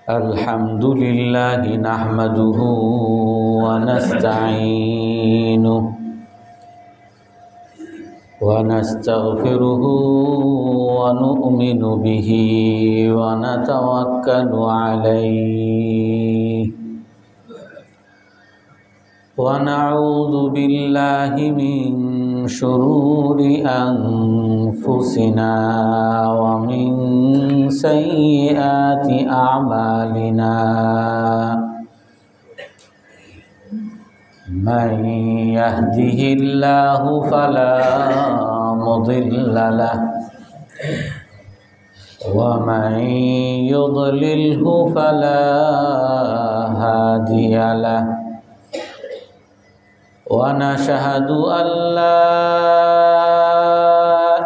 الحمد لله نحمده ونستعينه ونستغفره ونؤمن به ونتوكل عليه ونعوذ بالله من شرور أنفسنا ومن سيئات أعمالنا من يهده الله فلا مضل له ومن يضلله فلا هادي له ونشهد أن لا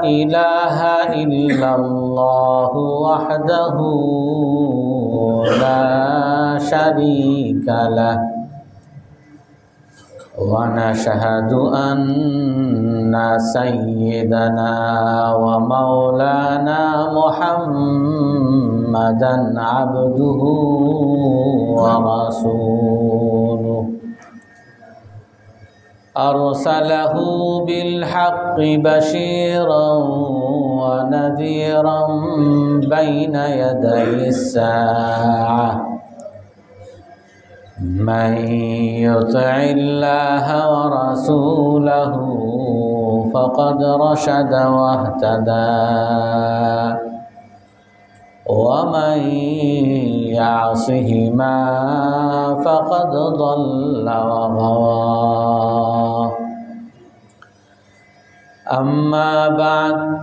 إله إلا الله وحده لا شريك له ونشهد أن سيدنا ومولانا محمدا عبده ورسوله أرسله بالحق بشيرا ونذيرا بين يدي الساعة من يطع الله ورسوله فقد رشد واهتدى ومن يعصهما فقد ضل وغوى أما بعد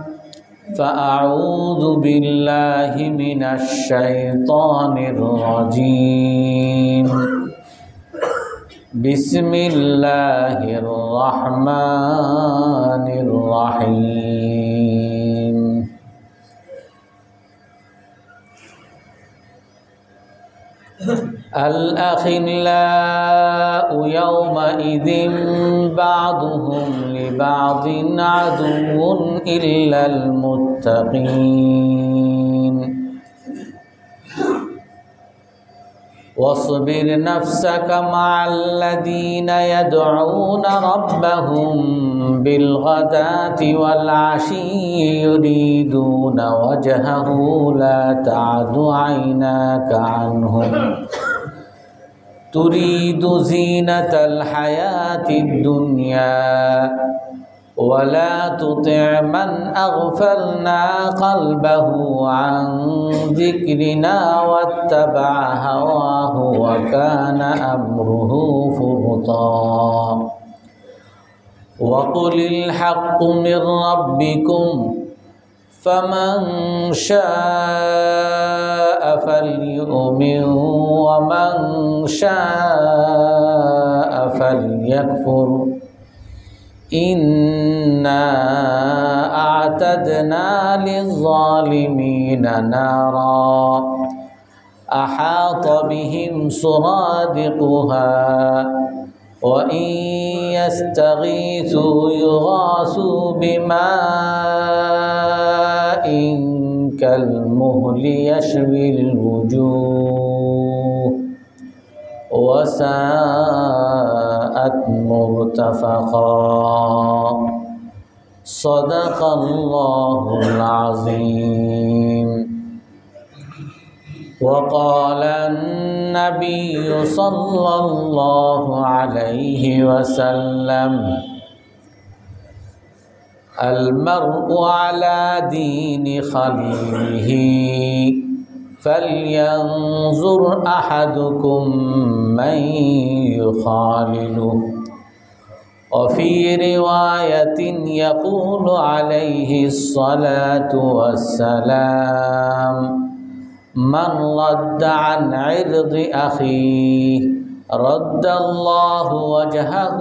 فأعوذ بالله من الشيطان الرجيم بسم الله الرحمن الرحيم الأخلاء يومئذ بعضهم لبعض عدو إلا المتقين واصبر نفسك مع الذين يدعون ربهم بالغداة والعشي يريدون وجهه لا تعد عيناك عنهم تريد زينة الحياة الدنيا ولا تطع من أغفلنا قلبه عن ذكرنا واتبع هواه وكان أمره فرطا وقل الحق من ربكم فمن شاء فليؤمن ومن شاء فليكفر إنا أعتدنا للظالمين نارا أحاط بهم سرادقها وإن يستغيثوا يغاثوا بماء كالمهل يشوي الوجوه وساءت مرتفقا صدق الله العظيم وقال النبي صلى الله عليه وسلم المرء على دين خليله فلينظر أحدكم من يخالله وفي رواية يقول عليه الصلاة والسلام من رد عن عرض أخيه رد الله وجهه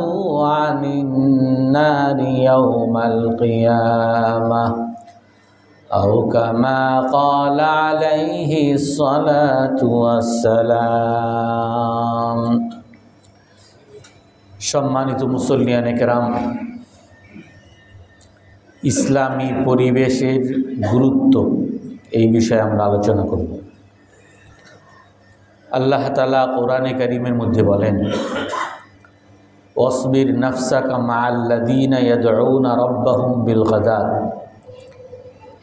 عن النار يوم القيامة أو كما قال عليه الصلاة والسلام সম্মানিত মুসল্লিয়ানে কেরাম, ইসলামী পরিবেশের গুরুত্ব এই বিষয়ে আমরা আলোচনা করব। আল্লাহ তাআলা কোরআনে কারীমের মধ্যে বলেন, ওয়াসবির নাফসাকা মাআল্লাযীনা ইয়াদউনা রাব্বাহুম বিল গাদাত।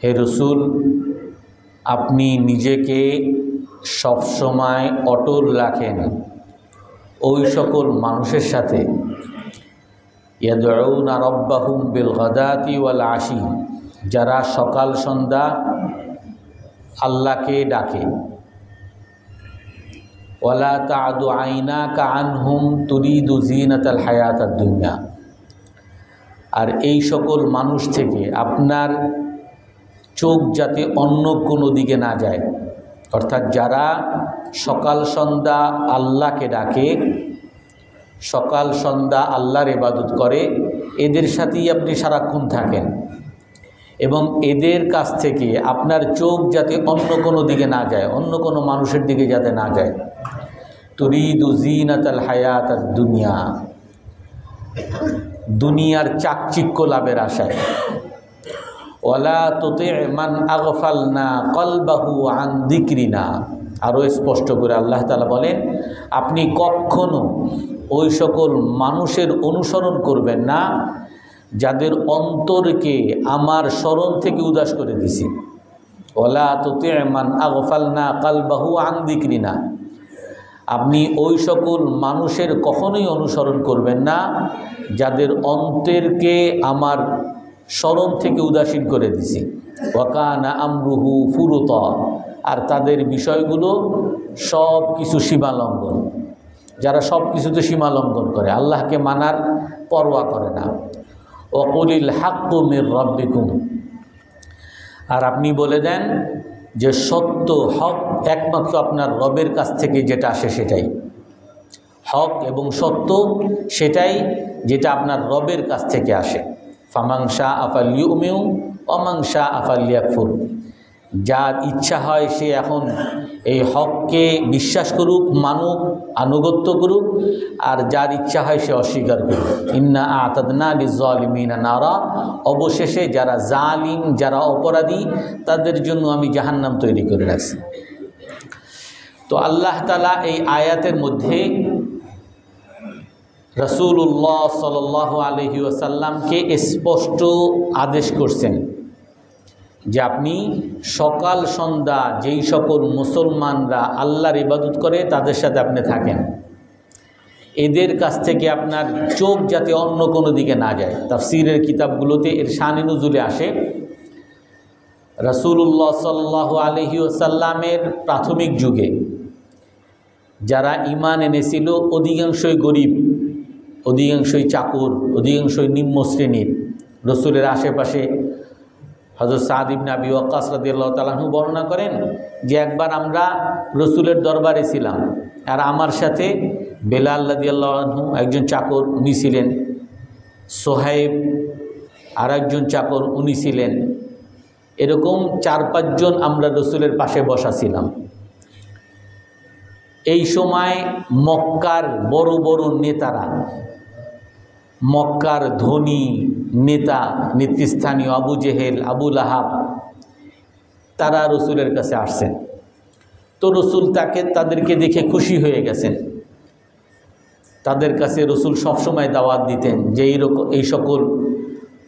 হে রাসূল, আপনি নিজেকে সবসময় অটল রাখেন ওই সকল মানুষের সাথে, ইয়াদউনা রাব্বাহুম বিল গাদাতি ওয়াল আশি, যারা সকাল সন্ধ্যা আল্লাহকে ডাকে। ওয়ালা তা'দু আইনাকা আনহুম তুরিদু জিনাতাল হায়াতাদ দুনিয়া। আর এই সকল মানুষ থেকে আপনার চোখ যাতে অন্য কোনো দিকে না যায়, অর্থাৎ যারা সকাল সন্ধ্যা আল্লাহকে ডাকে, সকাল সন্ধ্যা আল্লাহর ইবাদত করে, এদের সাথেই আপনি সারাক্ষণ থাকেন এবং এদের কাছ থেকে আপনার চোখ যাতে অন্য কোনো দিকে না যায়, অন্য কোনো মানুষের দিকে যাতে না যায়। তুরিদু জিনাতাল হায়াতাদ দুনিয়া, দুনিয়ার চাকচিক্য লাভের আশায়। ওয়ালা তুতি' মান আগফালনা কলবাহু আন যিকরিনা। আরও স্পষ্ট করে আল্লাহ তাআলা বলেন, আপনি কখনো ওই সকল মানুষের অনুসরণ করবেন না যাদের অন্তরকে আমার স্মরণ থেকে উদাস করে দিছি। ওয়ালা তুতি' মান আগফালনা কলবাহু আন যিকরিনা। আপনি ওই সকল মানুষের কখনোই অনুসরণ করবেন না যাদের অন্তরকে আমার স্মরণ থেকে উদাসীন করে দিছি। ওয়াকানা আমরুহু ফুরুতা। আর তাদের বিষয়গুলো সব কিছু সীমালঙ্ঘন, যারা সব কিছুতে সীমালঙ্ঘন করে, আল্লাহকে মানার পরোয়া করে না। ওয়াকুলিল হাক্কু মির রাব্বিকুম। আর আপনি বলে দেন যে সত্য, হক একমাত্র আপনার রবের কাছ থেকে যেটা আসে সেটাই হক এবং সত্য, সেটাই যেটা আপনার রবের কাছ থেকে আসে। ফামান শাআ ফালইউমিন ওয়া মান শাআ ফালইয়াকফুর। যার ইচ্ছা হয় সে এখন এই হককে বিশ্বাস করুক, মানুক, আনুগত্য করুক, আর যার ইচ্ছা হয় সে অস্বীকার করুক। ইন্না আ'তাদনা লিয-যালিমিনা নারা। অবশেষে যারা জালিম, যারা অপরাধী, তাদের জন্য আমি জাহান্নাম তৈরি করে রাখছি। তো আল্লাহ তাআলা এই আয়াতের মধ্যে রাসূলুল্লাহ সাল্লাল্লাহু আলাইহি ওয়াসাল্লামকে স্পষ্ট আদেশ করছেন যে আপনি সকাল সন্ধ্যা যেই সকল মুসলমানরা আল্লাহর ইবাদত করে তাদের সাথে আপনি থাকেন, এদের কাছ থেকে আপনার চোখ যাতে অন্য কোনো দিকে না যায়। তাফসীরের কিতাবগুলোতে এর শানে নুজুলে আসে, রাসূলুল্লাহ সাল্লাল্লাহু আলাইহি ওয়াসাল্লামের প্রাথমিক যুগে যারা ঈমান এনেছিল অধিকাংশই গরিব, অধিকাংশই চাকর, অধিকাংশই নিম্ন শ্রেণীর। রসুলের আশেপাশে হযরত সাদ ইবনে আবি ওয়াক্কাস রাদিয়াল্লাহু তাআলা আনহু বর্ণনা করেন যে একবার আমরা রসুলের দরবারে ছিলাম, আর আমার সাথে বেলাল রাদিয়াল্লাহু আনহু একজন চাকর উনি ছিলেন, সোহাইব আর একজন চাকর উনি ছিলেন। এরকম 4-5 জন আমরা রসুলের পাশে বসা ছিলাম। এই সময় মক্কার বড় বড় নেতারা, মক্কার ধনী নেতা, নেতৃস্থানীয় আবু জেহেল, আবু লাহাব, তারা রসুলের কাছে আসছেন। তো রসুল তাদেরকে দেখে খুশি হয়ে গেছেন। তাদের কাছে রসুল সবসময় দাওয়াত দিতেন যে এই সকল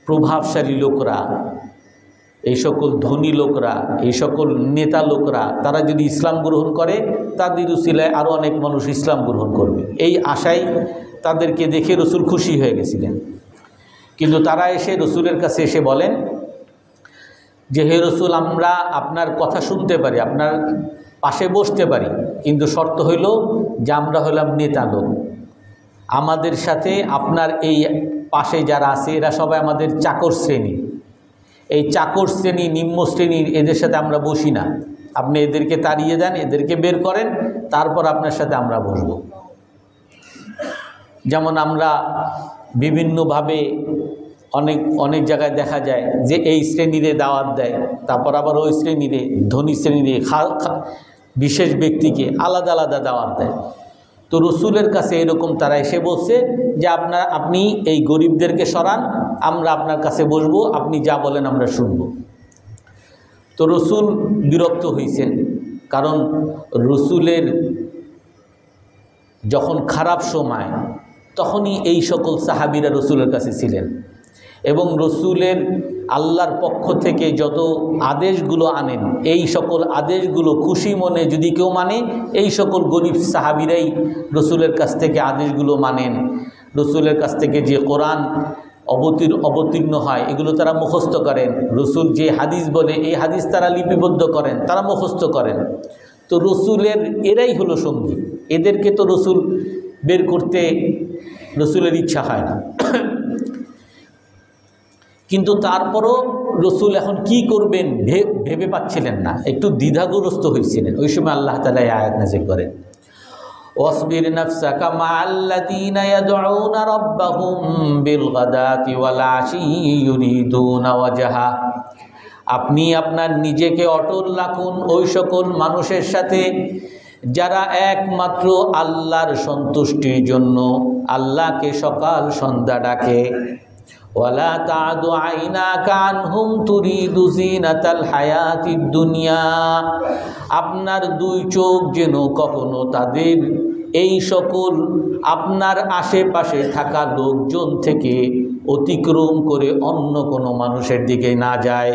প্রভাবশালী লোকরা, এই সকল ধনী লোকরা, এই সকল নেতা লোকরা, তারা যদি ইসলাম গ্রহণ করে তাদের উসিলায় আরও অনেক মানুষ ইসলাম গ্রহণ করবে, এই আশায় তাদেরকে দেখে রসুল খুশি হয়ে গেছিলেন। কিন্তু তারা এসে রসুলের কাছে এসে বলেন যে হে রসুল, আমরা আপনার কথা শুনতে পারি, আপনার পাশে বসতে পারি, কিন্তু শর্ত হইল যে আমরা হলাম নেতা লোক, আমাদের সাথে আপনার এই পাশে যারা আছে এরা সবাই আমাদের চাকর শ্রেণী, এই চাকর শ্রেণী, নিম্ন শ্রেণীর, এদের সাথে আমরা বসি না। আপনি এদেরকে তাড়িয়ে দেন, এদেরকে বের করেন, তারপর আপনার সাথে আমরা বসব। যেমন আমরা বিভিন্নভাবে অনেক জায়গায় দেখা যায় যে এই শ্রেণীরে দাওয়াত দেয়, তারপর আবার ওই শ্রেণীরে, ধনী শ্রেণীরে বিশেষ ব্যক্তিকে আলাদা আলাদা দাওয়াত দেয়। তো রসুলের কাছে এরকম তারা এসে বলছে যে আপনি এই গরিবদেরকে সরান, আমরা আপনার কাছে বসবো, আপনি যা বলেন আমরা শুনব। তো রসুল বিরক্ত হয়েছেন, কারণ রসুলের যখন খারাপ সময় তখনই এই সকল সাহাবীরা রসুলের কাছে ছিলেন, এবং রসুলের আল্লাহর পক্ষ থেকে যত আদেশগুলো আনেন এই সকল আদেশগুলো খুশি মনে যদি কেউ মানে, এই সকল গরিব সাহাবীরাই রসুলের কাছ থেকে আদেশগুলো মানেন। রসুলের কাছ থেকে যে কোরআন অবতীর্ণ হয় এগুলো তারা মুখস্থ করেন, রসুল যে হাদিস বলে এই হাদিস তারা লিপিবদ্ধ করেন, তারা মুখস্থ করেন। তো রসুলের এরাই হলো সঙ্গী, এদেরকে তো রসুল বের করতে রসুলের ইচ্ছা হয় না। কিন্তু তারপরও রসুল এখন কি করবেন ভেবে পাচ্ছিলেন না, একটু দ্বিধাগ্রস্ত হয়েছিলেন। ওই সময় আল্লাহ তাআলা এই আয়াত নাযিল করেন, ওয়াসবির নাফসাকা মা'আল্লাযীনা ইয়াদউনা রাব্বাহুম বিলগাদাতি ওয়াল আশি ইউরিদুনা ওয়াজহা। আপনি আপনার নিজেকে অটল রাখুন ওই সকল মানুষের সাথে যারা একমাত্র আল্লাহর সন্তুষ্টির জন্য আল্লাহকে সকাল সন্ধ্যা ডাকে। ওয়ালা তা'দু আইনাকা আনহুম তুরিদু যিনাতাল হায়াতিদ দুনিয়া। আপনার দুই চোখ যেন কখনো তাদের এই সকল আপনার আশেপাশে থাকা লোকজন থেকে অতিক্রম করে অন্য কোনো মানুষের দিকে না যায়।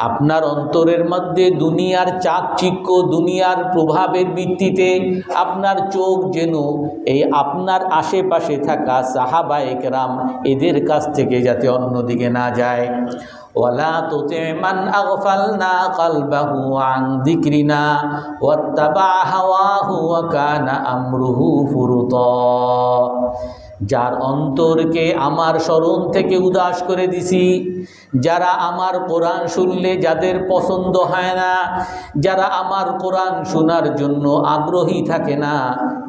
আপনার অন্তরের মধ্যে দুনিয়ার চাকচিক্য, দুনিয়ার প্রভাবের ভিত্তিতে আপনার চোখ যেন এই আপনার আশেপাশে থাকা সাহাবায়ে কেরাম এদের কাছ থেকে যাতে অন্যদিকে না যায়। ওয়ালা তুতি মান আগফালনা কলবাহু আন যিকরিনা ওয়াত্তাবা হাওয়াহু ওয়া কানা আমরুহু ফুরুতা। যার অন্তরকে আমার স্মরণ থেকে উদাস করে দিছি, যারা আমার কোরআন শুনলে যাদের পছন্দ হয় না, যারা আমার কোরআন শোনার জন্য আগ্রহী থাকে না,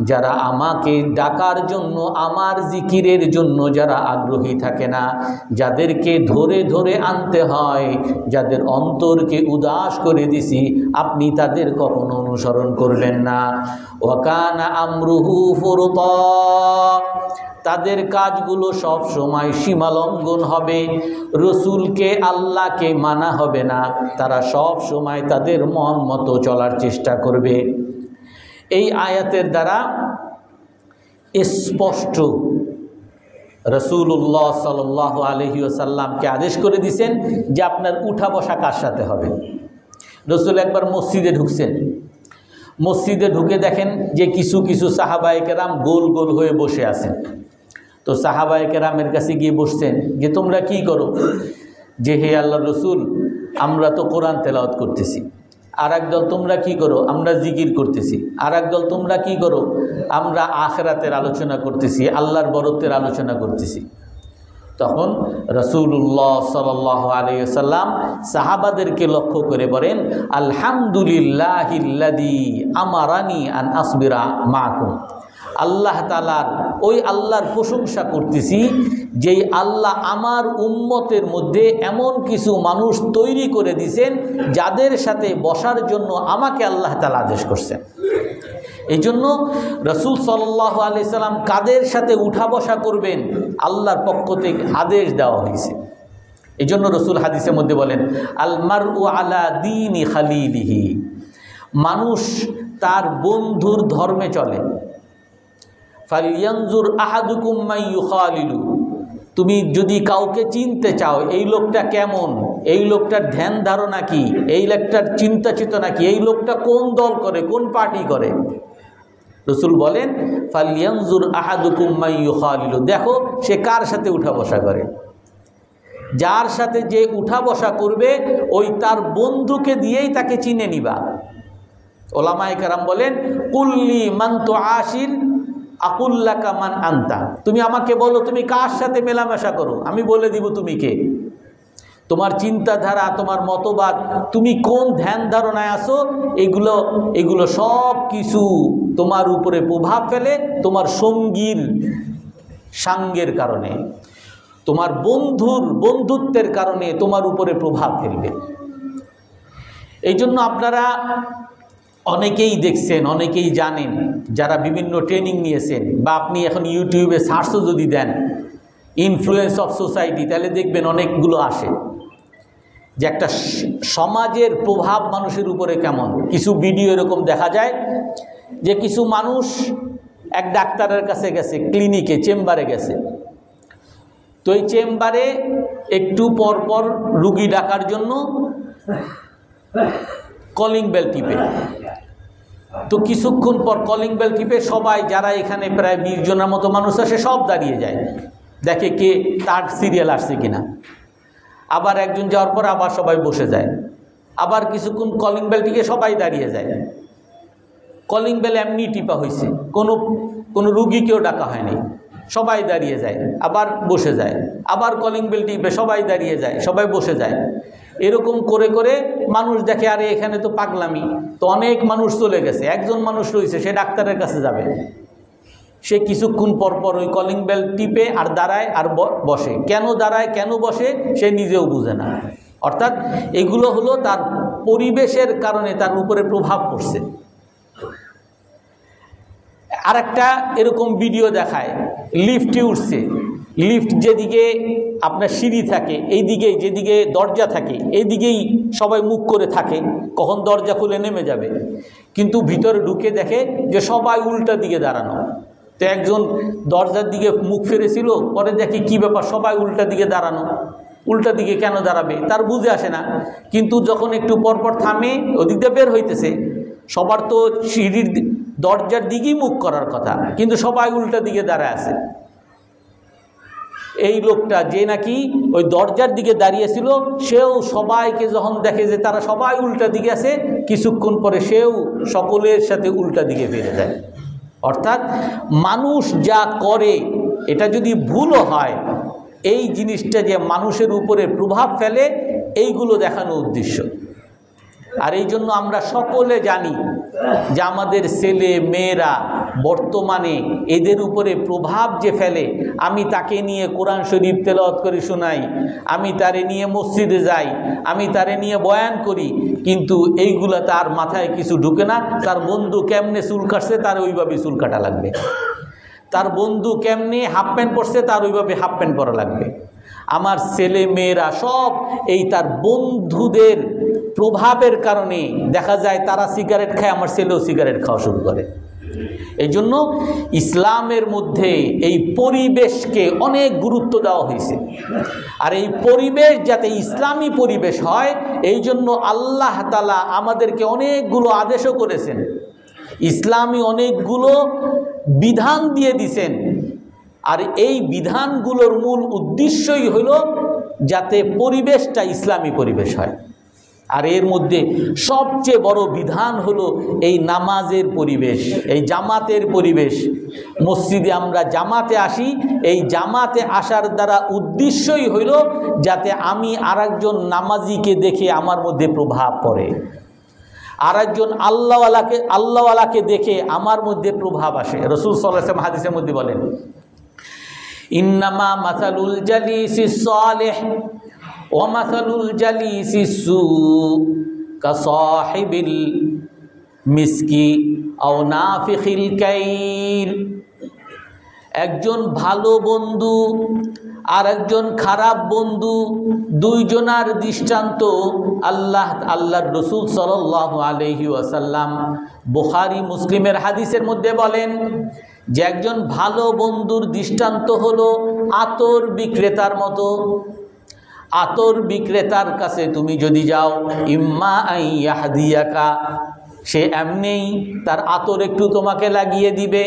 যারা আমাকে ডাকার জন্য আমার জিকিরের জন্য যারা আগ্রহী থাকে না, যাদেরকে ধরে ধরে আনতে হয়, যাদের অন্তরকে উদাস করে দিছি, আপনি তাদের কখনো অনুসরণ করবেন না। ওয়া কানা আমরুহু ফুরুতা। তাদের কাজগুলো সব সময় সীমালঙ্ঘন হবে, রসুলকে আল্লাহকে মানা হবে না, তারা সব সময় তাদের মন মতো চলার চেষ্টা করবে। এই আয়াতের দ্বারা স্পষ্ট রাসূলুল্লাহ সাল্লাল্লাহু আলাইহি ওয়াসাল্লামকে আদেশ করে দিয়েছেন যে আপনার উঠা বসা কার সাথে হবে। রসুল একবার মসজিদে ঢুকছেন, মসজিদে ঢুকে দেখেন যে কিছু কিছু সাহাবায়ে কেরাম গোল গোল হয়ে বসে আছেন। তো সাহাবায়ে কেরামের কাছে গিয়ে বসছেন যে তোমরা কি করো? যে হে আল্লাহর রসুল, আমরা তো কোরআন তেলাওয়াত করতেছি। আর একদল তোমরা কি করো? আমরা জিকির করতেছি। আর একদল তোমরা কি করো? আমরা আখিরাতের আলোচনা করতেছি, আল্লাহর বরত্বের আলোচনা করতেছি। তখন রাসূলুল্লাহ সাল্লাল্লাহু আলাইহি ওয়াসাল্লাম সাহাবাদেরকে লক্ষ্য করে বলেন, আলহামদুলিল্লাহিল্লাযী আমারানি আন আসবিরা মাআকুম। আল্লাহ তাআলার ওই আল্লাহর প্রশংসা করতেছি যেই আল্লাহ আমার উম্মতের মধ্যে এমন কিছু মানুষ তৈরি করে দিয়েছেন যাদের সাথে বসার জন্য আমাকে আল্লাহ তাআলা আদেশ করছেন। এই জন্য রাসূল সাল্লাল্লাহু আলাইহি সাল্লাম কাদের সাথে উঠা বসা করবেন আল্লাহর পক্ষ থেকে আদেশ দেওয়া হয়েছে। এই জন্য রাসূল হাদিসের মধ্যে বলেন, আল মারউ আলা দীনি খালিলিহি। মানুষ তার বন্ধুর ধর্মে চলে। ফালিয়ানজুর আহাদুকুম মান ইউখালিলু। তুমি যদি কাউকে চিনতে চাও এই লোকটা কেমন, এই লোকটার ধ্যান ধারণা কি, এই লোকটার চিন্তা চেতনা কি, এই লোকটা কোন দল করে, কোন পার্টি করে, রসুল বলেন ফালিয়ানজুর আহাদুকুম মান ইউখালিলু। দেখো সে কার সাথে উঠা বসা করে। যার সাথে যে উঠা বসা করবে ওই তার বন্ধুকে দিয়েই তাকে চিনে নিবা। ওলামায়ে কেরাম বলেন, কুল্লি মান তুআশির আকুল্লাকা মান আনতা। তুমি আমাকে বলো তুমি কার সাথে মেলামেশা করো, আমি বলে দিব তুমি কে। তোমার চিন্তাধারা, তোমার মতবাদ, তুমি কোন ধ্যান ধারণায় আসো, এগুলো সব কিছু তোমার উপরে প্রভাব ফেলে তোমার সঙ্গীর সাঙ্গের কারণে, তোমার বন্ধুত্বের কারণে তোমার উপরে প্রভাব ফেলবে। এই জন্য আপনারা অনেকেই দেখছেন, অনেকেই জানেন, যারা বিভিন্ন ট্রেনিং নিয়েছেন, বা আপনি এখন ইউটিউবে সার্চও যদি দেন ইনফ্লুয়েন্স অফ সোসাইটি, তাহলে দেখবেন অনেকগুলো আসে যে একটা সমাজের প্রভাব মানুষের উপরে কেমন। কিছু ভিডিও এরকম দেখা যায় যে কিছু মানুষ এক ডাক্তারের কাছে গেছে, ক্লিনিকে, চেম্বারে গেছে। তো এই চেম্বারে একটু পর পর রুগী ডাকার জন্য কলিং বেল টিপে। তো কিছুক্ষণ পর কলিং বেল টিপে সবাই, যারা এখানে প্রায় 20 জনের মতো মানুষ আসে, সব দাঁড়িয়ে যায়, দেখে কে তার সিরিয়াল আসছে কিনা। আবার একজন যাওয়ার পর আবার সবাই বসে যায়। আবার কিছুক্ষণ কলিং বেল টিপে সবাই দাঁড়িয়ে যায়। কলিং বেল এমনি টিপা হয়েছে, কোনো রুগীকেও ডাকা হয়নি, সবাই দাঁড়িয়ে যায়, আবার বসে যায়। আবার কলিং বেল টিপে সবাই দাঁড়িয়ে যায়, সবাই বসে যায়। এরকম করে করে মানুষ দেখে আরে এখানে তো পাগলামি, তো অনেক মানুষ চলে গেছে, একজন মানুষ রয়েছে, সে ডাক্তারের কাছে যাবে। সে কিছুক্ষণ পর পর ওই কলিং বেল টিপে আর দাঁড়ায় আর বসে। কেন দাঁড়ায়, কেন বসে, সে নিজেও বুঝে না। অর্থাৎ এগুলো হলো তার পরিবেশের কারণে তার উপরে প্রভাব পড়ছে। আর একটা এরকম ভিডিও দেখায়, লিফটে উঠছে, লিফট যেদিকে আপনার সিঁড়ি থাকে, এই দিকে যেদিকে দরজা থাকে এই দিকেই সবাই মুখ করে থাকে, কখন দরজা খুলে নেমে যাবে। কিন্তু ভিতরে ঢুকে দেখে যে সবাই উল্টা দিকে দাঁড়ানো। তো একজন দরজার দিকে মুখ ফিরেছিল, পরে দেখে কি ব্যাপার, সবাই উল্টা দিকে দাঁড়ানো। উল্টা দিকে কেন দাঁড়াবে তার বুঝে আসে না। কিন্তু যখন একটু পরপর থামে, ওদিক দিয়ে বের হইতেছে, সবার তো সিঁড়ির দরজার দিকেই মুখ করার কথা, কিন্তু সবাই উল্টা দিকে দাঁড়ায় আছে। এই লোকটা যে নাকি ওই দরজার দিকে দাঁড়িয়েছিল, সেও সবাইকে যখন দেখে যে তারা সবাই উল্টা দিকে আছে, কিছুক্ষণ পরে সেও সকলের সাথে উল্টা দিকে ফিরে যায়। অর্থাৎ মানুষ যা করে, এটা যদি ভুলও হয়, এই জিনিসটা যে মানুষের উপরে প্রভাব ফেলে, এইগুলো দেখানো উদ্দেশ্য। আর এই জন্য আমরা সকলে জানি যে আমাদের ছেলে মেয়েরা বর্তমানে এদের উপরে প্রভাব যে ফেলে। আমি তাকে নিয়ে কোরআন শরীফ তেলাওয়াত করে শোনাই, আমি তারে নিয়ে মসজিদে যাই, আমি তারে নিয়ে বয়ান করি, কিন্তু এইগুলা তার মাথায় কিছু ঢুকে না। তার বন্ধু কেমনে চুল কাটছে, তার ওইভাবে চুল কাটা লাগবে। তার বন্ধু কেমনে হাফ প্যান্ট পরছে, তার ওইভাবে হাফ প্যান্ট পরা লাগবে। আমার ছেলে মেয়েরা সব এই তার বন্ধুদের প্রভাবের কারণে দেখা যায় তারা সিগারেট খায়, আমার ছেলেও সিগারেট খাওয়া শুরু করে। এই জন্য ইসলামের মধ্যে এই পরিবেশকে অনেক গুরুত্ব দেওয়া হয়েছে। আর এই পরিবেশ যাতে ইসলামী পরিবেশ হয়, এই জন্য আল্লাহ তাআলা আমাদেরকে অনেকগুলো আদেশও করেছেন, ইসলামী অনেকগুলো বিধান দিয়ে দিছেন। আর এই বিধানগুলোর মূল উদ্দেশ্যই হলো যাতে পরিবেশটা ইসলামী পরিবেশ হয়। আর এর মধ্যে সবচেয়ে বড় বিধান হলো এই নামাজের পরিবেশ, এই জামাতের পরিবেশ। মসজিদে আমরা জামাতে আসি, এই জামাতে আসার দ্বারা উদ্দেশ্যই হইল যাতে আমি আরেকজন নামাজিকে দেখে আমার মধ্যে প্রভাব পড়ে, আরেকজন আল্লাহওয়ালাকে দেখে আমার মধ্যে প্রভাব আসে। রাসূল সাল্লাল্লাহু আলাইহি ওয়াসাল্লাম হাদিসের মধ্যে বলেন, ইন্নামা মাসালুল জালিসিস সালিহ ওয়া মাসালুল জালিসিস সু কাসাহিবিল মিসকি আও নাফিখিল কাইল। একজন ভালো বন্ধু আর একজন খারাপ বন্ধু, দুইজনার দৃষ্টান্ত আল্লাহর রাসূল সাল্লাল্লাহু আলাইহি ওয়াসাল্লাম বুখারী মুসলিমের হাদিসের মধ্যে বলেন যে একজন ভালো বন্ধুর দৃষ্টান্ত হলো আতর বিক্রেতার মতো। আতর বিক্রেতার কাছে তুমি যদি যাও, ইম্মা আইয়াহদিয়াকা, সে এমনিই তার আতর একটু তোমাকে লাগিয়ে দিবে।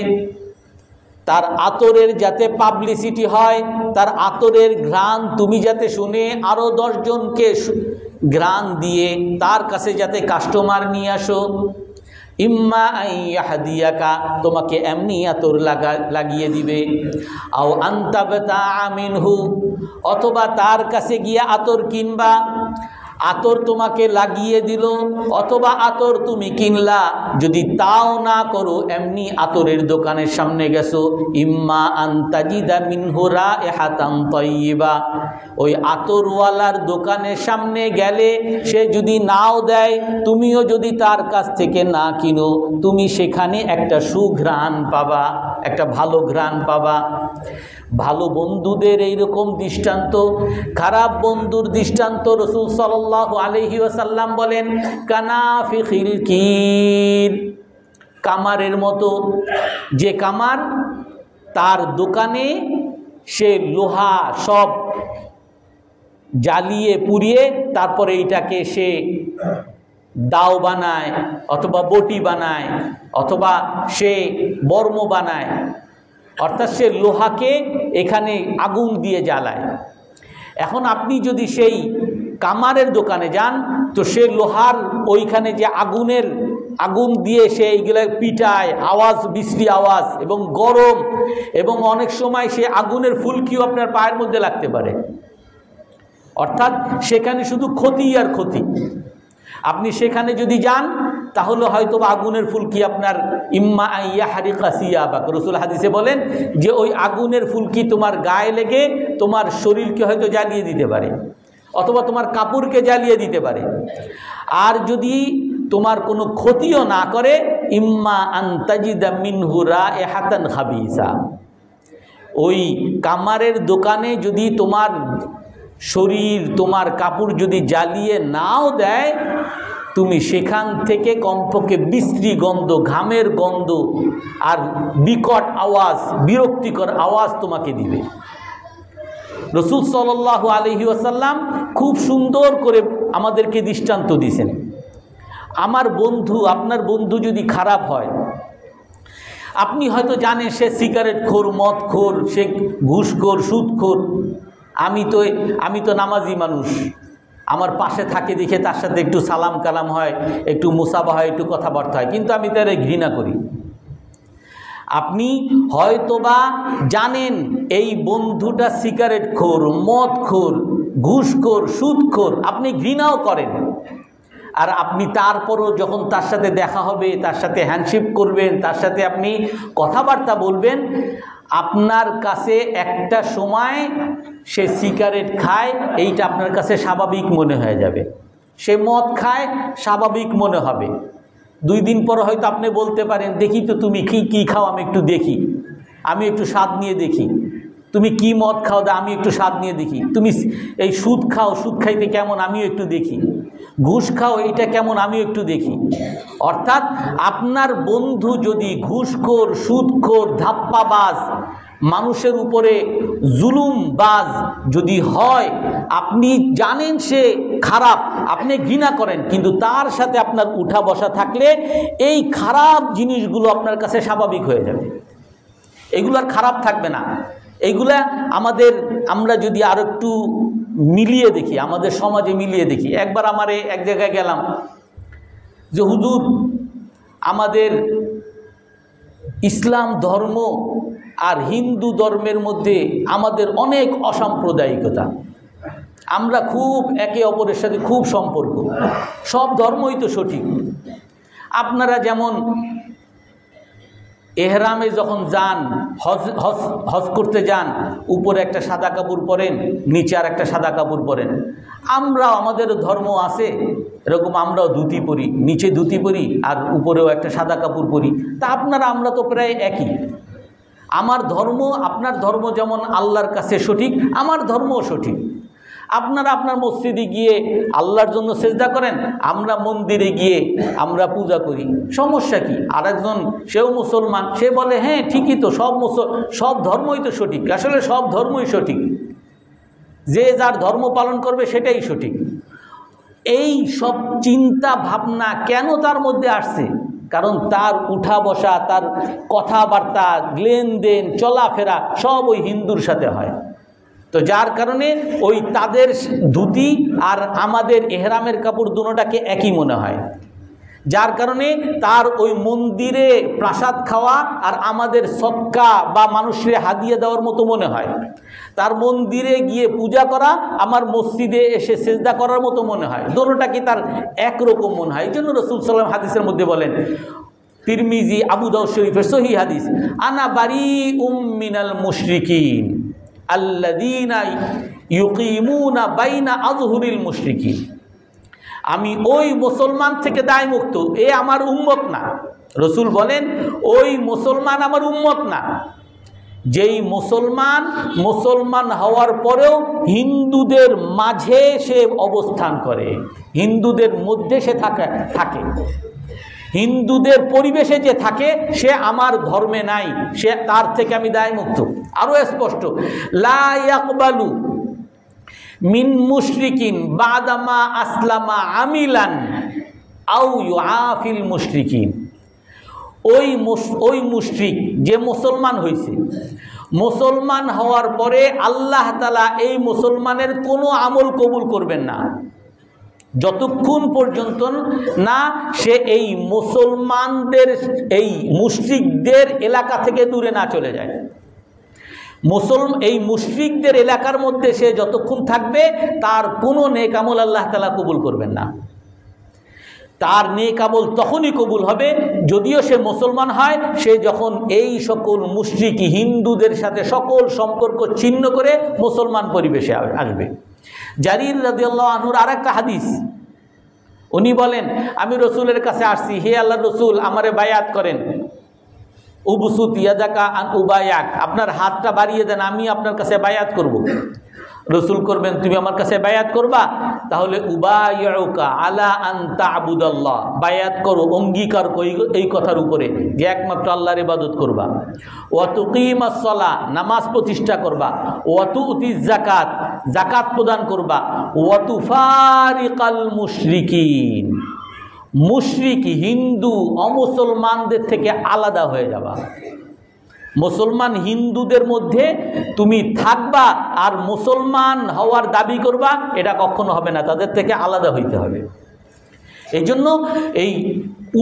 তার আতরের যাতে পাবলিসিটি হয়, তার আতরের ঘ্রাণ তুমি যাতে শুনে আরও 10 জনকে ঘ্রাণ দিয়ে তার কাছে যাতে কাস্টমার নিয়ে আসো। ইম্মা আইয়াহদিয়াকা, তোমাকে এমনি আতর লাগিয়ে দিবে। আও আনতাবতা মিনহু, অথবা তার কাছে গিয়ে আতর কিনবা। আতর তোমাকে লাগিয়ে দিল অথবা আতর তুমি কিনলা, যদি তাও না করো এমনি আতরের দোকানের সামনে গেছো, ইম্মা আনতাজিদা মিনহু রাইহাতান তাইয়্যিবা, ওই আতরওয়ালার দোকানের সামনে গেলে সে যদি নাও দেয়, তুমিও যদি তার কাছ থেকে না কিনো, তুমি সেখানে একটা সুঘ্রাণ পাবা, একটা ভালো ঘ্রাণ পাবা। ভালো বন্ধুদের এইরকম দৃষ্টান্ত, খারাপ বন্ধুর দৃষ্টান্ত রাসূল সাল্লাল্লাহু আলাইহি ওয়াসাল্লাম বলেন কানাফিখিল কির, কামারের মতো। যে কামার তার দোকানে সে লোহা সব জ্বালিয়ে পুড়িয়ে তারপরে এইটাকে সে দাও বানায় অথবা বটি বানায় অথবা সে বর্ম বানায়, অর্থাৎ সে লোহাকে এখানে আগুন দিয়ে জ্বালায়। এখন আপনি যদি সেই কামারের দোকানে যান তো সে লোহার ওইখানে যে আগুন দিয়ে সে এইগুলো পিটায়, আওয়াজ, বিশ্রী আওয়াজ এবং গরম, এবং অনেক সময় সে আগুনের ফুলকিও আপনার পায়ের মধ্যে লাগতে পারে। অর্থাৎ সেখানে শুধু ক্ষতি আর ক্ষতি। আপনি সেখানে যদি যান তাহলে হয়তো আগুনের ফুলকি আপনার ইম্মা আইয়া হারিকা সিয়াবাক, রাসূল হাদিসে বলেন যে ওই আগুনের ফুলকি তোমার গায়ে লেগে তোমার শরীরকে হয়তো জ্বালিয়ে দিতে পারে অথবা তোমার কাপড়কে জ্বালিয়ে দিতে পারে। আর যদি তোমার কোনো ক্ষতিও না করে, ইম্মা আনতাজিদা মিনহু রাইহাতান খাবিসা, ওই কামারের দোকানে যদি তোমার শরীর তোমার কাপড় যদি জ্বালিয়ে নাও দেয়, তুমি সেখান থেকে কমপক্ষে বিশ্রী গন্ধ, ঘামের গন্ধ আর বিকট আওয়াজ, বিরক্তিকর আওয়াজ তোমাকে দিবে। রাসূল সাল্লাল্লাহু আলাইহি ওয়াসাল্লাম খুব সুন্দর করে আমাদেরকে দৃষ্টান্ত দিয়েছেন। আমার বন্ধু, আপনার বন্ধু যদি খারাপ হয়, আপনি হয়তো জানেন সে সিগারেট খোর, মদ খোর, সে ঘুষখোর, সুদখোর। আমি তো নামাজি মানুষ, আমার পাশে থাকে দেখে তার সাথে একটু সালাম কালাম হয়, একটু মুসাফা হয়, একটু কথাবার্তা হয়, কিন্তু আমি তারে ঘৃণা করি। আপনি হয়তোবা জানেন এই বন্ধুটা সিগারেট খোর, মদ খোর, ঘুষখোর, সুদখোর, আপনি ঘৃণাও করেন। আর আপনি তারপরও যখন তার সাথে দেখা হবে, তার সাথে হ্যান্ডশেক করবেন, তার সাথে আপনি কথাবার্তা বলবেন, আপনার কাছে একটা সময় সে সিগারেট খায়, এইটা আপনার কাছে স্বাভাবিক মনে হয়ে যাবে। সে মদ খায়, স্বাভাবিক মনে হবে। 2 দিন পর হয়তো আপনি বলতে পারেন, দেখি তো তুমি কি খাও, আমি একটু দেখি, আমি একটু স্বাদ নিয়ে দেখি। তুমি কি মদ খাও, আমি একটু স্বাদ নিয়ে দেখি। তুমি এই সুদ খাও, সুদ খাইতে কেমন, আমিও একটু দেখি। ঘুষ খাও, এইটা কেমন, আমিও একটু দেখি। অর্থাৎ আপনার বন্ধু যদি ঘুষখোর, সুদখোর, ধাপ্পাবাজ, মানুষের উপরে জুলুমবাজ যদি হয়, আপনি জানেন সে খারাপ, আপনি ঘৃণা করেন, কিন্তু তার সাথে আপনার উঠা বসা থাকলে এই খারাপ জিনিসগুলো আপনার কাছে স্বাভাবিক হয়ে যাবে, এগুলো আর খারাপ থাকবে না। এইগুলা আমরা যদি আর একটু মিলিয়ে দেখি, আমাদের সমাজে মিলিয়ে দেখি। একবার আমারে এক জায়গায় গেলাম যে হুজুর, আমাদের ইসলাম ধর্ম আর হিন্দু ধর্মের মধ্যে আমাদের অনেক অসাম্প্রদায়িকতা, আমরা খুব একে অপরের সাথে খুব সম্পর্ক, সব ধর্মই তো সঠিক। আপনারা যেমন এহরামে যখন যান, হজ করতে যান, উপরে একটা সাদা কাপড় পরেন, নিচে আর একটা সাদা কাপড় পরেন। আমরাও, আমাদেরও ধর্ম আছে এরকম, আমরাও ধুতি পরি, নিচে ধুতি পরি আর উপরেও একটা সাদা কাপড় পরি। তা আমরা তো প্রায় একই। আমার ধর্ম, আপনার ধর্ম যেমন আল্লাহর কাছে সঠিক, আমার ধর্মও সঠিক। আপনারা আপনার মসজিদে গিয়ে আল্লাহর জন্য সেজদা করেন, আমরা মন্দিরে গিয়ে আমরা পূজা করি, সমস্যা কি? আরেকজন সেও মুসলমান, সে বলে হ্যাঁ ঠিকই তো, সব ধর্মই তো সঠিক। আসলে সব ধর্মই সঠিক, যে যার ধর্ম পালন করবে সেটাই সঠিক। এই সব চিন্তা ভাবনা কেন তার মধ্যে আসছে? কারণ তার উঠা বসা, তার কথাবার্তা, লেনদেন, চলাফেরা সব ওই হিন্দুর সাথে হয়। তো যার কারণে ওই তাদের ধুতি আর আমাদের এহরামের কাপড় দুটোটাকে একই মনে হয়। যার কারণে তার ওই মন্দিরে প্রসাদ খাওয়া আর আমাদের সদকা বা মানুষের হাদিয়া দেওয়ার মতো মনে হয়। তার মন্দিরে গিয়ে পূজা করা আমার মসজিদে এসে সেজদা করার মতো মনে হয়। দুটোটাকে তার একরকম মনে হয়। এই জন্য রাসূল সাল্লাল্লাহু আলাইহি ওয়াসাল্লাম হাদিসের মধ্যে বলেন, তিরমিজি, আবু দাউদ শরীফের সহিহ হাদিস, আনা বারিউম মিনাল মুশরিকিন আল্লাযীনা ইউকিমুনা বাইনা আযহুরিল মুশরিকিন। আমি ওই মুসলমান থেকে দায়মুক্ত, এ আমার উম্মত না। রাসূল বলেন ওই মুসলমান আমার উম্মত না, যেই মুসলমান হওয়ার পরেও হিন্দুদের মাঝে সে অবস্থান করে, হিন্দুদের মধ্যে সে থাকে, হিন্দুদের পরিবেশে যে থাকে, সে আমার ধর্মে নাই, সে তার থেকে আমি দায়মুক্ত। আরো স্পষ্ট, লা ইয়াকবালু মিন মুশরিকিন বাদামা আসলামা আমিলান আও ইউআফিল মুশরিকিন। ওই মুশরিক যে মুসলমান হয়েছে, মুসলমান হওয়ার পরে আল্লাহ তাআলা এই মুসলমানের কোনো আমল কবুল করবেন না যতক্ষণ পর্যন্ত না সে এই মুসলমানদের, এই মুশরিকদের এলাকা থেকে দূরে না চলে যায়। এই মুশরিকদের এলাকার মধ্যে সে যতক্ষণ থাকবে তার কোনো নেক আমল আল্লাহ তাআলা কবুল করবেন না। তার নেক আমল তখনই কবুল হবে যদিও সে মুসলমান হয়, সে যখন এই সকল মুশরিক হিন্দুদের সাথে সকল সম্পর্ক ছিন্ন করে মুসলমান পরিবেশে আসবে। জারির রাদিয়াল্লাহু আনহুর আরেকটা হাদিস, উনি বলেন, আমি রসুলের কাছে আসছি, হে আল্লাহর রসুল আমারে বায়াত করেন। উবসুত ইয়াদাকা আন উবায়াক, আপনার হাতটা বাড়িয়ে দেন, আমি আপনার কাছে বায়াত করব। রসুল করবেন, তুমি আমার কাছে বায়াত করবা? তাহলে উবায়ুকা আলা আন তা'বুদাল্লাহ, বায়াত করো, অঙ্গীকার এই কথার উপরে যে একমাত্র আল্লাহর ইবাদত করবা। ওয়া তুকিমাস সালাহ, নামাজ প্রতিষ্ঠা করবা। ওয়া তুতিজ যাকাত, যাকাত প্রদান করবা। ওয়া তুফারিকাল মুশরিকিন, মুশরিক হিন্দু অমুসলমানদের থেকে আলাদা হয়ে যাবা। মুসলমান হিন্দুদের মধ্যে তুমি থাকবা আর মুসলমান হওয়ার দাবি করবা, এটা কখনো হবে না, তাদের থেকে আলাদা হইতে হবে। এই জন্য এই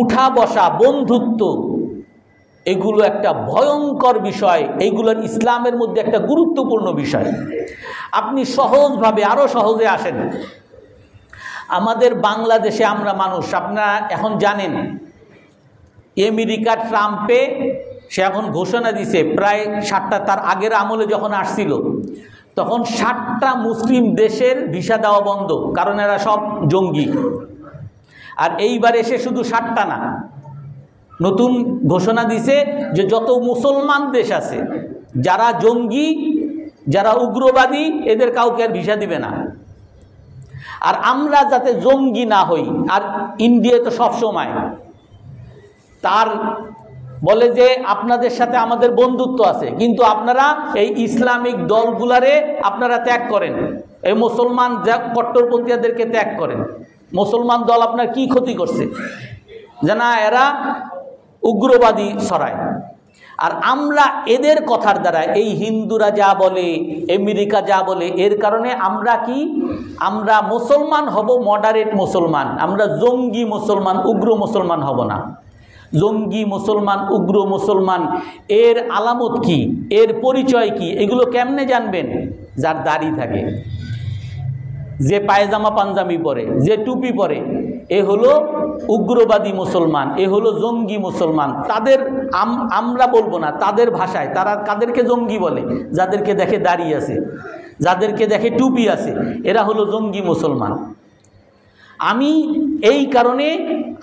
উঠা বসা, বন্ধুত্ব, এগুলো একটা ভয়ঙ্কর বিষয়, এইগুলোর ইসলামের মধ্যে একটা গুরুত্বপূর্ণ বিষয়। আপনি সহজভাবে, আরো সহজে আসেন। আমাদের বাংলাদেশে আমরা মানুষ, আপনারা এখন জানেন আমেরিকা ট্রাম্পে সে এখন ঘোষণা দিছে, প্রায় 60টা, তার আগের আমলে যখন আসছিল তখন 60টা মুসলিম দেশের ভিসা দেওয়া বন্ধ, কারণ এরা সব জঙ্গি। আর এইবার এসে শুধু 60টা না, নতুন ঘোষণা দিছে যে যত মুসলমান দেশ আছে যারা জঙ্গি, যারা উগ্রবাদী, এদের কাউকে আর ভিসা দিবে না। আর আমরা যাতে জঙ্গি না হই, আর ইন্ডিয়া তো সব সময় তার বলে যে আপনাদের সাথে আমাদের বন্ধুত্ব আছে, কিন্তু আপনারা এই ইসলামিক দলগুলারে আপনারা ত্যাগ করেন, এই মুসলমান কট্টরপন্থীদেরকে ত্যাগ করেন। মুসলমান দল আপনার কি ক্ষতি করছে? জানা এরা উগ্রবাদী ছড়ায়। আর আমরা এদের কথার দ্বারা, এই হিন্দুরা যা বলে, আমেরিকা যা বলে, এর কারণে আমরা কি, আমরা মুসলমান হব মডারেট মুসলমান, আমরা জঙ্গি মুসলমান, উগ্র মুসলমান হব না। জঙ্গি মুসলমান, উগ্র মুসলমান, এর আলামত কি, এর পরিচয় কি, এগুলো কেমনে জানবেন? যার দাড়ি থাকে, যে পায়জামা পাঞ্জাবি পরে, যে টুপি পরে, এ হলো উগ্রবাদী মুসলমান, এ হলো জঙ্গি মুসলমান। তাদের আমরা বলবো না, তাদের ভাষায় তারা কাদেরকে জঙ্গি বলে? যাদেরকে দেখে দাড়ি আছে, যাদেরকে দেখে টুপি আছে, এরা হলো জঙ্গি মুসলমান। আমি এই কারণে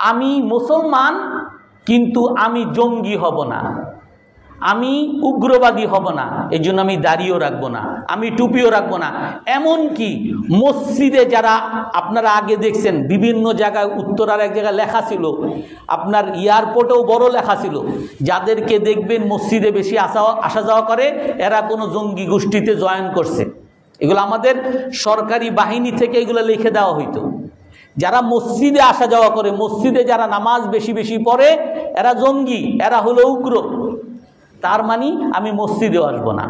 আমি মুসলমান, কিন্তু আমি জঙ্গি হব না, আমি উগ্রবাদী হব না, এই জন্য আমি দাড়িও রাখবো না, আমি টুপিও রাখবো না। এমনকি মসজিদে যারা, আপনারা আগে দেখছেন বিভিন্ন জায়গায়, উত্তরার এক জায়গায় লেখা ছিল, আপনার এয়ারপোর্টেও বড় লেখা ছিল, যাদেরকে দেখবেন মসজিদে বেশি আসা যাওয়া করে এরা কোনো জঙ্গি গোষ্ঠীতে জয়েন করছে। এগুলো আমাদের সরকারি বাহিনী থেকে এগুলো লিখে দেওয়া হইতো। যারা মসজিদে আসা যাওয়া করে, মসজিদে যারা নামাজ বেশি বেশি পড়ে, এরা জঙ্গি, এরা হলো উগ্র। তার মানে আমি মসজিদেও আসবো না।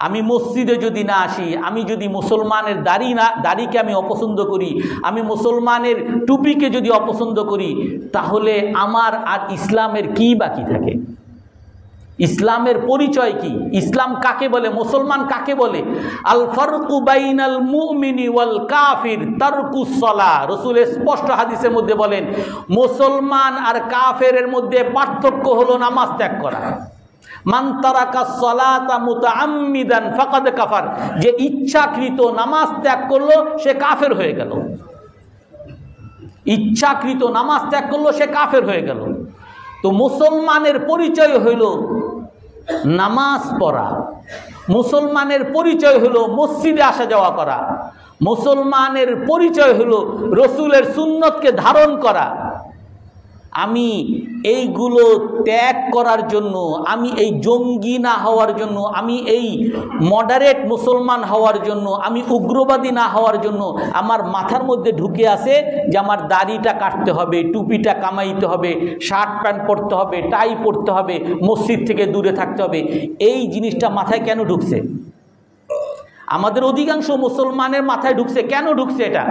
আমি মসজিদে যদি না আসি, আমি যদি মুসলমানের দাড়িকে আমি অপছন্দ করি, আমি মুসলমানের টুপিকে যদি অপছন্দ করি, তাহলে আমার আর ইসলামের কি বাকি থাকে? ইসলামের পরিচয় কি? ইসলাম কাকে বলে? মুসলমান কাকে বলে? আল ফারকু বাইনাল মুমিনি ওয়াল কাফির তারকুস সালাহ। রাসূল স্পষ্ট হাদিসের মধ্যে বলেন, মুসলমান আর কাফেরের মধ্যে পার্থক্য হলো নামাজ ত্যাগ করা। মান তারাকা সালাতা মুতাআম্মিদান ফাকাদ কাফার, যে ইচ্ছাকৃত নামাজ ত্যাগ করলো সে কাফের হয়ে গেল। ইচ্ছাকৃত নামাজ ত্যাগ করলো সে কাফের হয়ে গেল। তো মুসলমানের পরিচয় হইল নামাজ পড়া। মুসলমানের পরিচয় হলো মসজিদে আসা যাওয়া করা। মুসলমানের পরিচয় হলো রসুলের সুন্নতকে ধারণ করা। আমি এইগুলো ত্যাগ করার জন্য, আমি এই জঙ্গি না হওয়ার জন্য, আমি এই মডারেট মুসলমান হওয়ার জন্য, আমি উগ্রবাদী না হওয়ার জন্য আমার মাথার মধ্যে ঢুকে আসে যে আমার দাড়িটা কাটতে হবে, টুপিটা কামাইতে হবে, শার্ট প্যান্ট পরতে হবে, টাই পরতে হবে, মসজিদ থেকে দূরে থাকতে হবে। এই জিনিসটা মাথায় কেন ঢুকছে? আমাদের অধিকাংশ মুসলমানের মাথায় ঢুকছে। কেন ঢুকছে এটা?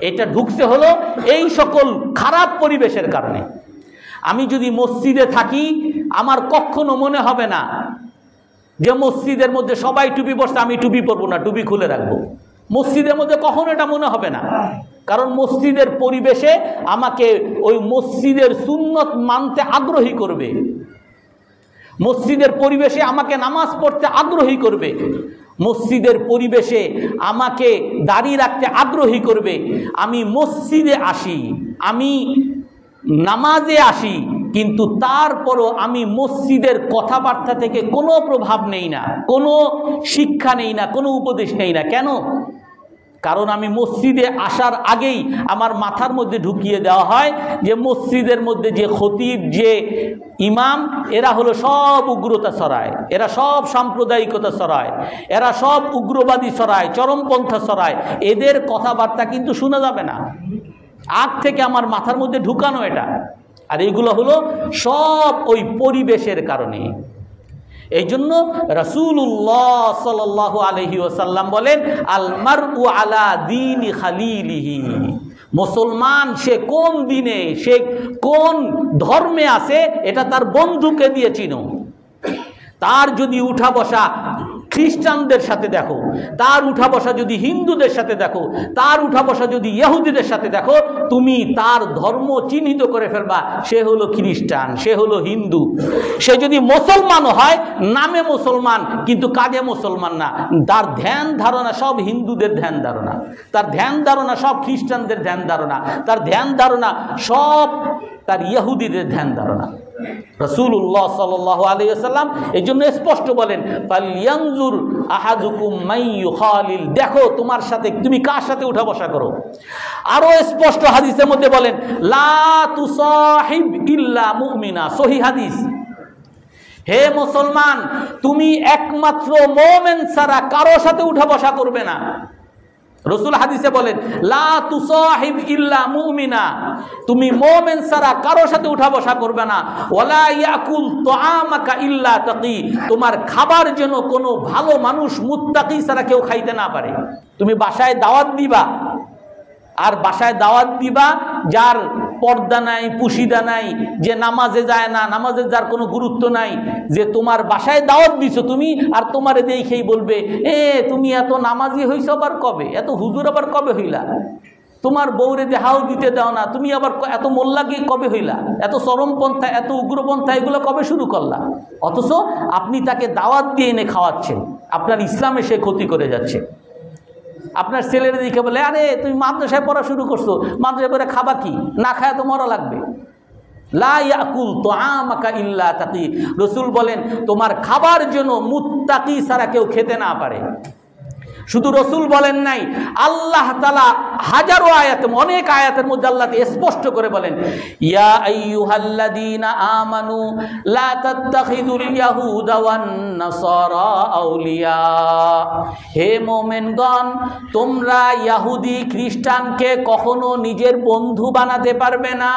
এটা ঢুকছে হলো এই সকল খারাপ পরিবেশের কারণে। আমি যদি মসজিদে থাকি, আমার কখনো মনে হবে না যে মসজিদের মধ্যে সবাই টুপি পরছে, আমি টুপি পরবো না, টুপি খুলে রাখবো। মসজিদের মধ্যে কখনো এটা মনে হবে না, কারণ মসজিদের পরিবেশে আমাকে ওই মসজিদের সুন্নত মানতে আগ্রহী করবে, মসজিদের পরিবেশে আমাকে নামাজ পড়তে আগ্রহী করবে, মসজিদের পরিবেশে আমাকে দাড়ি রাখতে আগ্রহী করবে। আমি মসজিদে আসি, আমি নামাজে আসি, কিন্তু তারপরও আমি মসজিদের কথাবার্তা থেকে কোনো প্রভাব নেই না, কোনো শিক্ষা নেই না, কোনো উপদেশ নেই না। কেন? কারণ আমি মসজিদে আসার আগেই আমার মাথার মধ্যে ঢুকিয়ে দেওয়া হয় যে মসজিদের মধ্যে যে খতিব, যে ইমাম, এরা হলো সব উগ্রতা ছড়ায়, এরা সব সাম্প্রদায়িকতা ছড়ায়, এরা সব উগ্রবাদী ছড়ায়, চরমপন্থা ছড়ায়। এদের কথাবার্তা কিন্তু শোনা যাবে না। আগ থেকে আমার মাথার মধ্যে ঢুকানো এটা। আর এইগুলো হলো সব ওই পরিবেশের কারণে। এই জন্য রাসূলুল্লাহ সাল্লাল্লাহু আলাইহি ওয়াসাল্লাম বলেন, আল মারউ আলা দীনি খালিলিহি। মুসলমান সে কোন দিনে, সে কোন ধর্মে আছে, এটা তার বন্ধুকে দিয়ে চিনো। তার যদি উঠা বসা খ্রিস্টানদের সাথে দেখো, তার উঠা বসা যদি হিন্দুদের সাথে দেখো, তার উঠা বসা যদি ইহুদিদের সাথে দেখো, তুমি তার ধর্ম চিহ্নিত করে ফেলবা, সে হলো খ্রিস্টান, সে হলো হিন্দু। সে যদি মুসলমানও হয়, নামে মুসলমান কিন্তু কাজে মুসলমান না। তার ধ্যান ধারণা সব হিন্দুদের ধ্যান ধারণা, তার ধ্যান ধারণা সব খ্রিস্টানদের ধ্যান ধারণা, তার ধ্যান ধারণা সব তার ইহুদিদের ধ্যান ধারণা। রাসূলুল্লাহ সাল্লাল্লাহু আলাইহি ওয়াসাল্লাম এই জন্য স্পষ্ট বলেন, ফালইয়ানজুর আহাদুকুম মান ইউখালিল। দেখো তোমার সাথে তুমি কার সাথে উঠা বসা করো। আরো স্পষ্ট হাদিসের মধ্যে বলেন, লা তুসাহিব ইল্লা মুমিনা। সহিহ হাদিস। হে মুসলমান, তুমি একমাত্র মুমিন ছাড়া কারো সাথে উঠা বসা করবে না। রাসূল হাদিসে বলেন, লা তুসাহিব ইল্লা মুমিনা। তুমি মুমিন ছাড়া কারো সাথে উঠা বসা করবে না। ওয়ালা ইয়াকুল তুআমাকা ইল্লা তাকি। তোমার খাবার যেন কোনো ভালো মানুষ মুত্তাকি ছাড়া কেউ খাইতে না পারে। তুমি বাসায় দাওয়াত দিবা, আর বাসায় দাওয়াত দিবা যার পর্দা নাই, পুশিদা নাই, যে নামাজে যায় না, নামাজের যার কোনো গুরুত্ব নাই, যে তোমার বাসায় দাওয়াত দিছো তুমি, আর তোমারে দেখেই বলবে, তুমি এত নামাজি হইছো আবার কবে, এত হুজুর আবার কবে হইলা, তোমার বউরে দেহাও দিতে দাও না, তুমি আবার এত মোল্লাগি কবে হইলা, এত চরমপন্থা, এত উগ্রপন্থা এগুলো কবে শুরু করলা। অথচ আপনি তাকে দাওয়াত দিয়ে এনে খাওয়াচ্ছেন, আপনার ইসলামে সে ক্ষতি করে যাচ্ছে। আপনার ছেলেরা দেখে বলে, আরে তুমি মাদ্রাসায় পড়া শুরু করছো, মাদ্রাসায় পড়ে খাবা কি, না খায় তো মরা লাগবে। লা ইয়াকুল তুআমাকা ইল্লা তাকি। রাসূল বলেন, তোমার খাবার জন্য মুত্তাকি ছাড়া কেউ খেতে না পারে। শুধু রাসূল বলেন নাই, আল্লাহ তাআলা হাজারো আয়াতে, অনেক আয়াতের মধ্যে আল্লাহ স্পষ্ট করে বলেন, ইয়া আইয়ুহাল্লাযীনা আমানু লা তাত্তাখিযুল ইয়াহুদা ওয়ান নাসারা আউলিয়া। হে মুমিনগণ, তোমরা ইহুদি খ্রিস্টানকে কখনো নিজের বন্ধু বানাতে পারবে না।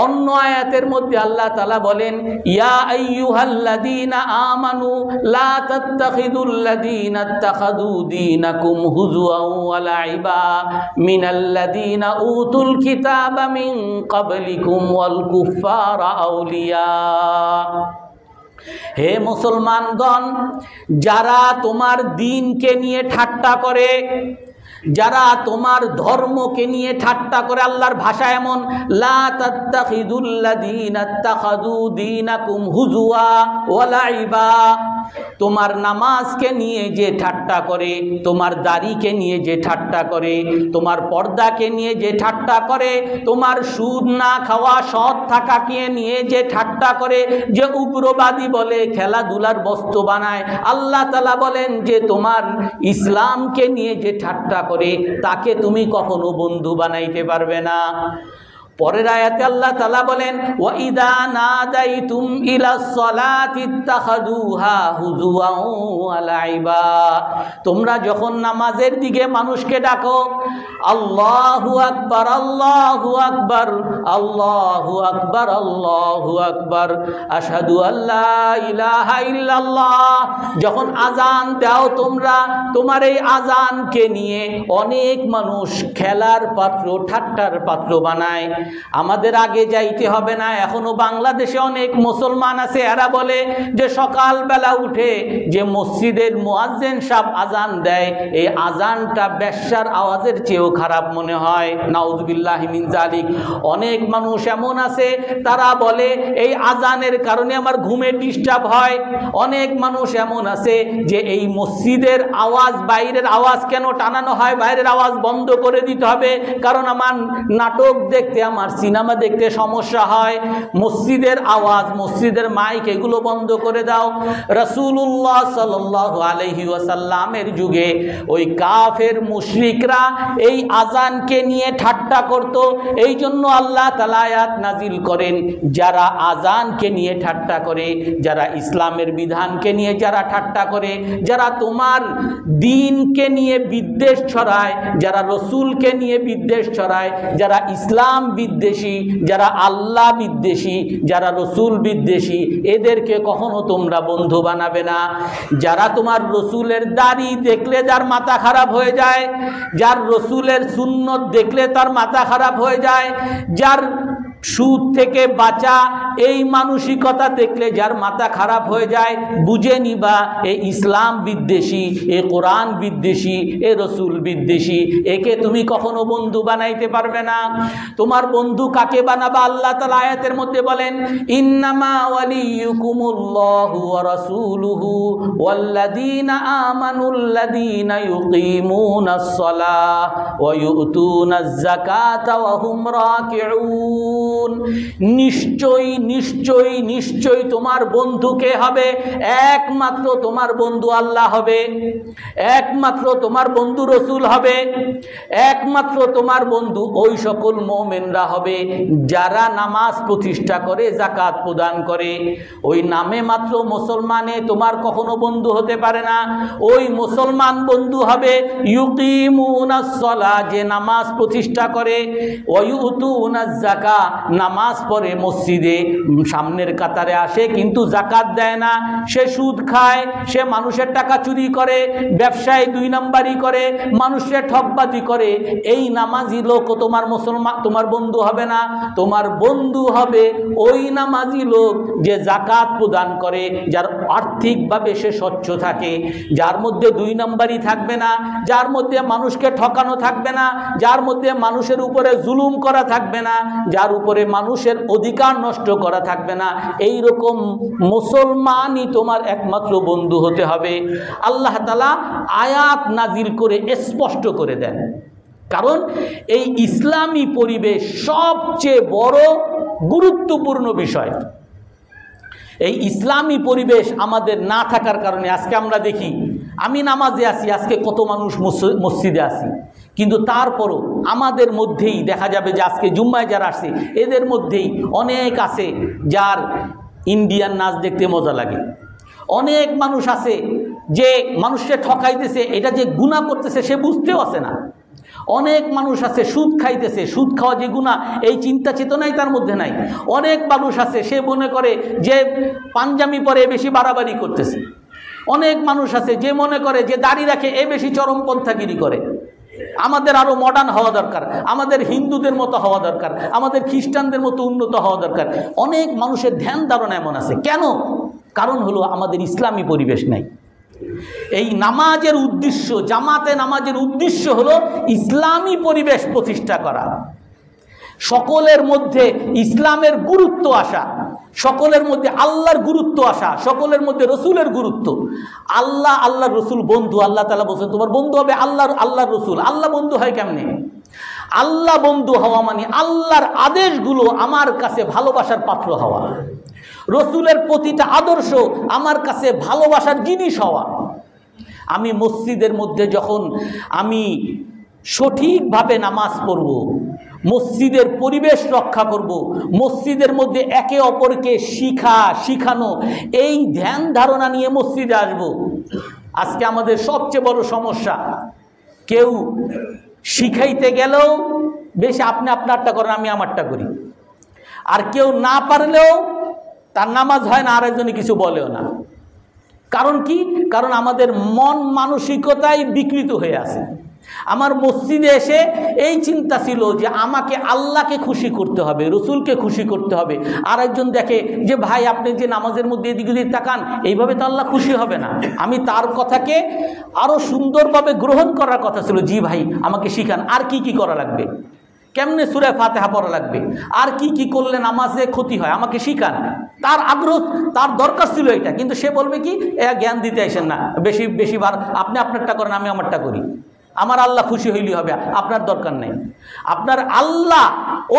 অন্য আয়াতের মধ্যে আল্লাহ তাআলা বলেন, ইয়া আইয়ুহাল্লাযীনা আমানু লা তাত্তাখিযুল্লাযীনা ইত্তাখাযু দীনাকুম হুজুআন ওয়া লাইবা মিনাল্লাযীনা উতুল কিতাবা মিন ক্বাবলিকুম ওয়াল কুফফারা আউলিয়া। হে মুসলমানগণ, যারা তোমার দ্বীনকে নিয়ে ঠাট্টা করে, যারা তোমার ধর্মকে নিয়ে ঠাট্টা করে, আল্লাহর ভাষা এমন, লা তাত্তাখিযুল্লাযীনা ইত্তাখাযু দীনাকুম হুজুয়া ওয়া লাইবা। তোমার নামাজকে নিয়ে যে ঠাট্টা করে, তোমার দাড়িকে নিয়ে যে ঠাট্টা করে, তোমার পর্দাকে নিয়ে যে ঠাট্টা করে, তোমার সুদ না খাওয়া সৎ থাকাকে নিয়ে যে ঠাট্টা করে, যে উগ্রবাদী বলে, খেলাধুলার বস্তু বানায়, আল্লাহ তাআলা বলেন যে তোমার ইসলামকে নিয়ে যে ঠাট্টা করে তাকে তুমি কখনো বন্ধু বানাইতে পারবে না। পরের আয়াতে আল্লাহ তাআলা বলেন ওয়াইদা নাদাইতুম ইলাস সালাতি ইত্তাখাযুহা হুজুওয়ান ওয়া লাইবা, তোমরা যখন নামাজের দিকে মানুষকে ডাকো, আল্লাহু আকবার আল্লাহু আকবার আল্লাহু আকবার আল্লাহু আকবার আশহাদু আল্লা ইলাহা ইল্লাল্লাহ, যখন আজান দাও তোমরা, তোমার এই আজানকে নিয়ে অনেক মানুষ খেলার পাত্র, ঠাট্টার পাত্র বানায়। আমাদের আগে যাইতে হবে না, এখনো বাংলাদেশে অনেক মুসলমান আছে, এরা বলে যে সকালবেলা উঠে যে মসজিদের মুয়াজ্জিন সাহেব আজান দেয়, এই আজানটা বেশ্যার আওয়াজের চেয়েও খারাপ মনে হয়। নাউযুবিল্লাহি মিন যালিক। অনেক মানুষ এমন আছে তারা বলে এই আজানের কারণে আমার ঘুমের ডিস্টার্ব হয়। অনেক মানুষ এমন আছে যে এই মসজিদের আওয়াজ, বাইরের আওয়াজ কেন টানানো হয়, বাইরের আওয়াজ বন্ধ করে দিতে হবে, কারণ আমার নাটক দেখতে, আমার সিনেমা দেখতে সমস্যা হয়। মসজিদের আওয়াজ, মসজিদের মাইক এগুলো বন্ধ করে দাও। রাসূলুল্লাহ সাল্লাল্লাহু আলাইহি ওয়াসাল্লামের যুগে ওই কাফের মুশরিকরা এই আজানকে নিয়ে ঠাট্টা করত। এই জন্য আল্লাহ তাআলা আয়াত নাজিল করেন, যারা আজানকে নিয়ে ঠাট্টা করে, যারা ইসলামের বিধানকে নিয়ে যারা ঠাট্টা করে, যারা তোমার দ্বীনকে নিয়ে বিদ্বেষ ছড়ায়, যারা রসুলকে নিয়ে বিদ্বেষ ছড়ায়, যারা ইসলাম বিদ্বেষী, যারা আল্লাহ বিদ্বেষী, যারা রসুল বিদ্বেষী, এদেরকে কখনো তোমরা বন্ধু বানাবে না। যারা তোমার রসুলের দাড়ি দেখলে যার মাথা খারাপ হয়ে যায়, যার রসুলের সুন্নত দেখলে তার মাথা খারাপ হয়ে যায়, যার সুদ থেকে বাঁচা এই মানসিকতা দেখলে যার মাথা খারাপ হয়ে যায়, বুঝে নিবা এ ইসলাম বিদ্বেষী, এ কোরআন বিদ্বেষী, এ রসুল বিদ্বেষী, একে তুমি কখনো বন্ধু বানাইতে পারবে না। তোমার বন্ধু কাকে বানাবা? আল্লাহ তাআলা আয়াতের মধ্যে বলেন ইন্নামা ওয়ালিয়ুকুমুল্লাহু ওয়া রাসূলুহু ওয়াল্লাযীনা আমানুল্লাযীনা ইউকিমুনাস সালাহ ওয়া ইউতুনাজ যাকাতা ওয়া হুম রাকিউন। নিশ্চয়ই নিশ্চয়ই নিশ্চয়ই তোমার বন্ধু কে হবে? একমাত্র তোমার বন্ধু আল্লাহ হবে, একমাত্র তোমার বন্ধু রসুল হবে, একমাত্র তোমার বন্ধু ওই সকল মুমিনরা হবে যারা নামাজ প্রতিষ্ঠা করে, যাকাত প্রদান করে। ওই নামে মাত্র মুসলমানে তোমার কখনো বন্ধু হতে পারে না। ওই মুসলমান বন্ধু হবে ইউকিমুনাস সালাহ, যে নামাজ প্রতিষ্ঠা করে, ওয়া ইউতুনাজ যাকাত, নামাজ পড়ে, মসজিদে সামনের কাতারে আসে কিন্তু যাকাত দেয় না, সে সুদ খায়, সে মানুষের টাকা চুরি করে, ব্যবসায় দুই নাম্বারি করে, মানুষের ঠকবাজি করে, এই নামাজি লোক তোমার মুসলমান, তোমার বন্ধু হবে না। তোমার বন্ধু হবে ওই নামাজি লোক যে যাকাত প্রদান করে, যার আর্থিকভাবে সে স্বচ্ছ থাকে, যার মধ্যে দুই নাম্বারি থাকবে না, যার মধ্যে মানুষকে ঠকানো থাকবে না, যার মধ্যে মানুষের উপরে জুলুম করা থাকবে না, যার উপরে মানুষের অধিকার নষ্ট করা থাকবে না। এই রকম মুসলমানই তোমার একমাত্র বন্ধু হতে হবে। আল্লাহ তাআলা আয়াত নাজিল করে স্পষ্ট করে দেন, কারণ এই ইসলামী পরিবেশ সবচেয়ে বড় গুরুত্বপূর্ণ বিষয়। এই ইসলামী পরিবেশ আমাদের না থাকার কারণে আজকে আমরা দেখি, আমি নামাজে আসি, আজকে কত মানুষ মসজিদে আসি, কিন্তু তারপরও আমাদের মধ্যেই দেখা যাবে যে আজকে জুম্মায় যারা আসছে এদের মধ্যেই অনেক আছে যার ইন্ডিয়ান নাচ দেখতে মজা লাগে। অনেক মানুষ আছে যে মানুষকে ঠকাইতেছে, এটা যে গুনাহ করতেছে সে বুঝতেও আসে না। অনেক মানুষ আছে সুদ খাইতেছে, সুদ খাওয়া যে গুনাহ এই চিন্তা চেতনাই তার মধ্যে নাই। অনেক মানুষ আছে সে মনে করে যে পাঞ্জাবি পরে বেশি বাড়াবাড়ি করতেছে। অনেক মানুষ আছে যে মনে করে যে দাড়ি রাখে এ বেশি চরমপন্থাগিরি করে। আমাদের আরো মডার্ন হওয়া দরকার, আমাদের হিন্দুদের মতো হওয়া দরকার, আমাদের খ্রিস্টানদের মতো উন্নত হওয়া দরকার। অনেক মানুষের ধ্যান ধারণা এমন আছে। কেন? কারণ হলো আমাদের ইসলামী পরিবেশ নাই। এই নামাজের উদ্দেশ্য, জামাতে নামাজের উদ্দেশ্য হলো ইসলামী পরিবেশ প্রতিষ্ঠা করা, সকলের মধ্যে ইসলামের গুরুত্ব আসা। সকলের মধ্যে আল্লাহর গুরুত্ব আসা, সকলের মধ্যে রসুলের গুরুত্ব। আল্লাহ, আল্লাহর রসুল বন্ধু। আল্লাহ তাআলা বলছেন তোমার বন্ধু হবে আল্লাহর রসুল। আল্লাহ বন্ধু হয় কেমনে? আল্লাহ বন্ধু হওয়া মানে আল্লাহর আদেশগুলো আমার কাছে ভালোবাসার পাত্র হওয়া, রসুলের প্রতিটা আদর্শ আমার কাছে ভালোবাসার জিনিস হওয়া। আমি মসজিদের মধ্যে যখন আমি সঠিকভাবে নামাজ পড়ব, মসজিদের পরিবেশ রক্ষা করব, মসজিদের মধ্যে একে অপরকে শিখানো, এই ধ্যান ধারণা নিয়ে মসজিদে আসব। আজকে আমাদের সবচেয়ে বড় সমস্যা, কেউ শিখাইতে গেলেও বেশি আপনি আপনারটা করেন, আমি আমারটা করি। আর কেউ না পারলেও তার নামাজ হয় না, আরেকজনে কিছু বলেও না। কারণ কি? কারণ আমাদের মন মানসিকতাই বিকৃত হয়ে আছে। আমার মসজিদে এসে এই চিন্তা ছিল যে আমাকে আল্লাহকে খুশি করতে হবে, রসুলকে খুশি করতে হবে। আর একজন দেখে যে ভাই আপনি যে নামাজের মধ্যে এদিক ওদিক তাকান, এইভাবে তো আল্লাহ খুশি হবে না। আমি তার কথাকে আরও সুন্দরভাবে গ্রহণ করার কথা ছিল, জি ভাই আমাকে শিখান, আর কি কি করা লাগবে, কেমনে সূরা ফাতিহা পড়া লাগবে, আর কি কি করলে নামাজে ক্ষতি হয় আমাকে শিখান। তার আগ্রহ, তার দরকার ছিল এটা। কিন্তু সে বলবে কি, জ্ঞান দিতে আসেন না, বেশিবার আপনি আপনারটা করেন, আমি আমারটা করি, আমার আল্লাহ খুশি হইলেই হবে, আপনার দরকার নেই। আপনার আল্লাহ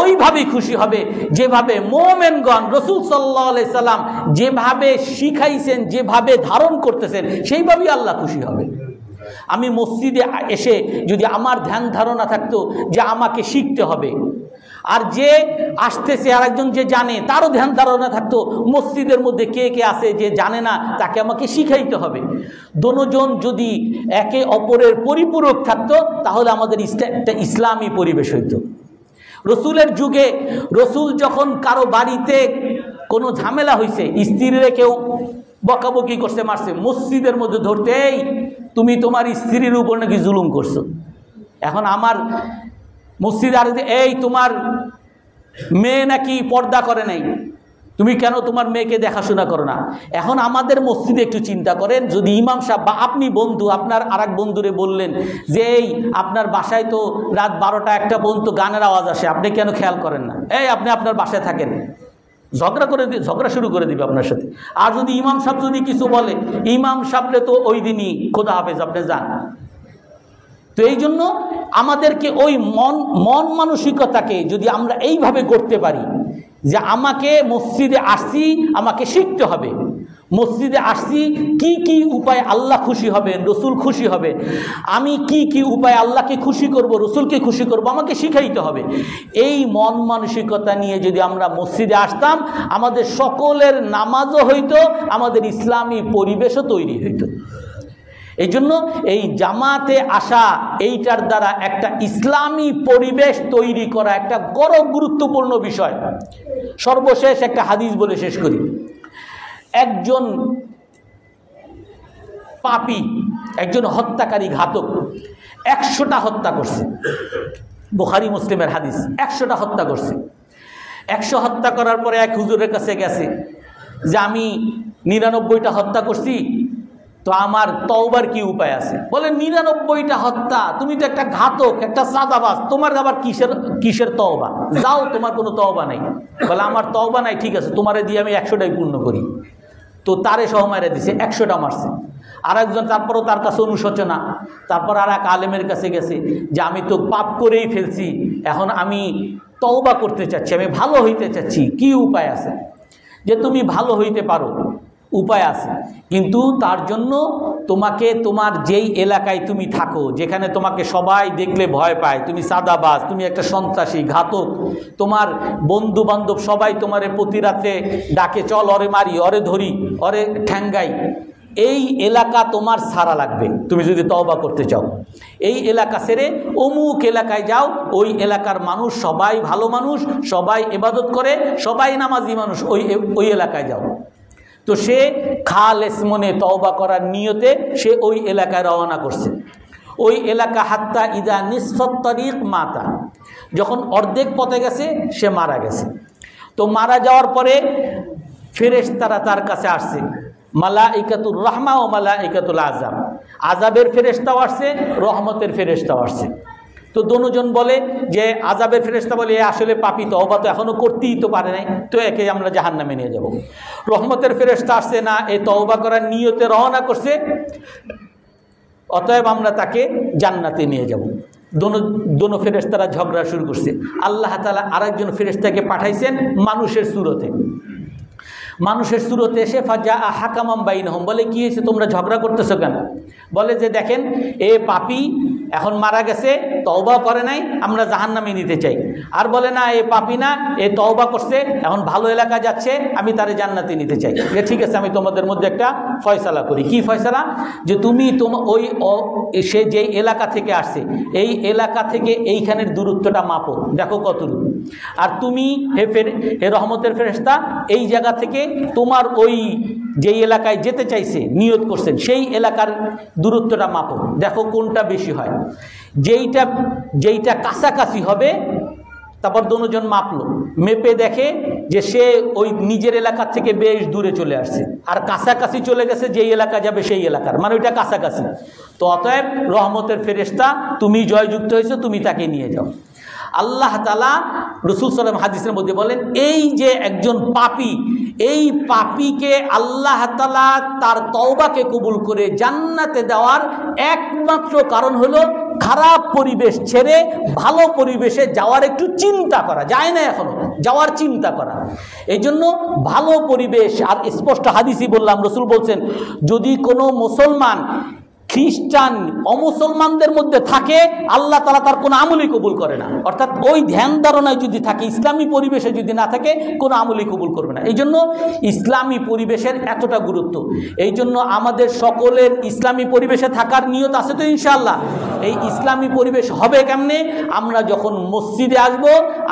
ওইভাবেই খুশি হবে যেভাবে মোমেনগণ রাসূল সাল্লাল্লাহু আলাইহি সাল্লাম যেভাবে শিখাইছেন, যেভাবে ধারণ করতেছেন, সেইভাবেই আল্লাহ খুশি হবে। আমি মসজিদে এসে যদি আমার ধ্যান ধারণা থাকতো যে আমাকে শিখতে হবে, আর যে আসতেছে আরেকজন যে জানে তারও ধ্যান ধারণা থাকতো মসজিদের মধ্যে কে কে আছে যে জানে না, তাকে আমাকে শিখাইতে হবে, দোনোজন যদি একে অপরের পরিপূরক থাকতো, তাহলে আমাদের একটা ইসলামী পরিবেশ হইতো। রসুলের যুগে রসুল যখন কারো বাড়িতে কোনো ঝামেলা হয়েছে, স্ত্রীরে কেউ বকাবকি করছে, মারছে, মসজিদের মধ্যে ধরতে, এই তুমি তোমার স্ত্রীর উপর নাকি জুলুম করছো। এখন আমার মসজিদে আর এই তোমার মেয়ে নাকি পর্দা করে নাই, তুমি কেন তোমার মেয়েকে দেখাশোনা করো না। এখন আমাদের মসজিদে একটু চিন্তা করেন, যদি ইমাম সাহেব বা আপনি বন্ধু আপনার আরেক বন্ধুরে বললেন যে এই আপনার বাসায় তো রাত 12টা-1টা পর্যন্ত গানের আওয়াজ আসে, আপনি কেন খেয়াল করেন না, এই আপনি আপনার বাসায় থাকেন, ঝগড়া শুরু করে দিবে আপনার সাথে। আর যদি ইমাম সাহেব যদি কিছু বলে, ইমাম সাহেবরে তো ওই দিনই খোদা হাফেজ, আপনি যান। তো এই জন্য আমাদেরকে ওই মন মানসিকতাকে যদি আমরা এইভাবে করতে পারি যে আমাকে মসজিদে আসছি, আমাকে শিখতে হবে, মসজিদে আসছি কি কি উপায় আল্লাহ খুশি হবেন, রসুল খুশি হবে, আমি কি কি উপায় আল্লাহকে খুশি করব, রসুলকে খুশি করব, আমাকে শিখাইতে হবে। এই মন মানসিকতা নিয়ে যদি আমরা মসজিদে আসতাম, আমাদের সকলের নামাজও হইতো, আমাদের ইসলামী পরিবেশও তৈরি হইতো। এই জন্য এই জামাতে আসা, এইটার দ্বারা একটা ইসলামী পরিবেশ তৈরি করা একটা বড় গুরুত্বপূর্ণ বিষয়। সর্বশেষ একটা হাদিস বলে শেষ করি। একজন পাপী, একজন হত্যাকারী, ঘাতক 100টা হত্যা করছে, বুখারী মুসলিমের হাদিস, 100টা হত্যা করছে। 100 হত্যা করার পরে এক হুজুরের কাছে গেছে যে আমি 99টা হত্যা করছি, তো আমার তওবার কি উপায় আছে? বলে 99টা হত্যা, তুমি তো একটা ঘাতক, একটা সাদাবাজ, তোমার আবার কিসের তওবা? যাও, তোমার কোনো তওবা নাই। বলে আমার তওবা নাই, ঠিক আছে, তোমারে দিয়ে আমি 100টাই পূর্ণ করি। তো তারে সহ মারা দিছে, 100টা মারছে। আর একজন তারপরও তার কাছে অনুশোচনা, তারপর আর এক আলেমের কাছে গেছে যে আমি তো পাপ করেই ফেলছি, এখন আমি তওবা করতে চাচ্ছি, আমি ভালো হইতে চাচ্ছি, কি উপায় আছে? যে তুমি ভালো হইতে পারো, উপায় আছে, কিন্তু তার জন্য তোমাকে তোমার যেই এলাকায় তুমি থাকো, যেখানে তোমাকে সবাই দেখলে ভয় পায়, তুমি সাদাবাজ, তুমি একটা সন্ত্রাসী, ঘাতক, তোমার বন্ধু বান্ধব সবাই তোমারে প্রতি রাতে ডাকে, চল ওরে মারি, ওরে ধরি, ওরে ঠ্যাঙ্গাই, এই এলাকা তোমার ছাড়া লাগবে তুমি যদি তওবা করতে চাও। এই এলাকা ছেড়ে অমুক এলাকায় যাও, ওই এলাকার মানুষ সবাই ভালো মানুষ, সবাই ইবাদত করে, সবাই নামাজি মানুষ, ওই এলাকায় যাও। তো সে খালেস মনে তওবা করার নিয়তে সে ওই এলাকায় রওনা করছে। ওই এলাকা হাত্তা ইদা নিসফাত তারিক মাতা, যখন অর্ধেক পথে গেছে সে মারা গেছে। তো মারা যাওয়ার পরে ফেরেশতারা তার কাছে আসছে, মালাইকাতুর রাহমা ও মালাইকাতুল আযাব, আযাবের ফেরেশতাও আসছে, রহমতের ফেরেশতাও আসছে। তো দোনোজন বলে যে আযাবের ফেরেশতা বলে এ আসলে পাপী, তওবা তো এখনো করতেই তো পারে নাই, তো একে আমরা জাহান্নামে নিয়ে যাব। রহমতের ফেরেশতা আসছে না, এ তওবা করার নিয়তে রওনা করছে, অতএব আমরা তাকে জান্নাতে নিয়ে যাব। দোনো ফেরেশতারা ঝগড়া শুরু করছে। আল্লাহ তাআলা আরেকজন ফেরেশতাকে পাঠাইছেন মানুষের সুরতে। মানুষের সুরতে এসে ফাজা হাকামাম বাইনহুম, বলে কি হয়েছে, তোমরা ঝগড়া করতেছো কেন? বলে যে দেখেন এ পাপী, এখন মারা গেছে, তওবা করে নাই, আমরা জাহান্নামে নিতে চাই। আর বলে না এ পাপী না, এ তওবা করছে, এখন ভালো এলাকা যাচ্ছে, আমি তারে জান্নাতে নিতে চাই। ঠিক আছে, আমি তোমাদের মধ্যে একটা ফয়সালা করি। কি ফয়সালা? যে তুমি সে যেই এলাকা থেকে আসছে, এই এলাকা থেকে এইখানের দূরত্বটা মাপো, দেখো কতটুকু। আর তুমি হে রহমতের ফেরেশতা, এই জায়গা থেকে তোমার ওই যেই এলাকায় যেতে চাইছে, নিয়ত করছেন, সেই এলাকার দূরত্বটা মাপো, দেখো কোনটা বেশি হয়। যেইটা কাছাকাছি হবে, তারপর দুজন মাপলো, মেপে দেখে যে সে ওই নিজের এলাকার থেকে বেশ দূরে চলে আসছে, আর কাছাকাছি চলে গেছে, যেই এলাকা যাবে সেই এলাকার, মানে ওইটা কাছাকাছি। তো অতএব রহমতের ফেরেশতা, তুমি জয়যুক্ত হয়েছো, তুমি তাকে নিয়ে যাও। আল্লাহ তাআলা রাসূল সাল্লাল্লাহু আলাইহি ওয়াসাল্লাম হাদিসের মধ্যে বলেন, এই যে একজন পাপী, এই পাপীকে আল্লাহ তাআলা তার তওবাকে কবুল করে জান্নাতে দেওয়ার একমাত্র কারণ হলো খারাপ পরিবেশ ছেড়ে ভালো পরিবেশে যাওয়ার একটু চিন্তা করা। যায় না এখনো, যাওয়ার চিন্তা করা। এই জন্য ভালো পরিবেশ, আর স্পষ্ট হাদিসই বললাম, রাসূল বলছেন যদি কোনো মুসলমান খ্রিস্টান অমুসলমানদের মধ্যে থাকে, আল্লাহ তাআলা তার কোনো আমলই কবুল করে না। অর্থাৎ ওই ধ্যান ধারণায় যদি থাকে, ইসলামী পরিবেশে যদি না থাকে, কোনো আমলই কবুল করবে না। এই জন্য ইসলামী পরিবেশের এতটা গুরুত্ব। এই জন্য আমাদের সকলের ইসলামী পরিবেশে থাকার নিয়ত আছে তো ইনশাআল্লাহ। এই ইসলামী পরিবেশ হবে কেমনে? আমরা যখন মসজিদে আসব,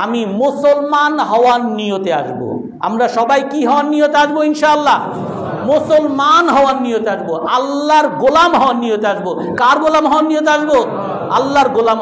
আমি মুসলমান হওয়ার নিয়তে আসব। আমরা সবাই কি হওয়ার নিয়তে আসবো? ইনশাআল্লাহ মুসলমান হওয়ার নিয়তে আসবো, আল্লাহর গোলাম হওয়ার নিয়তে আসবো। কার গোলাম হওয়ার নিয়তে আসবো? আল্লাহর গোলাম।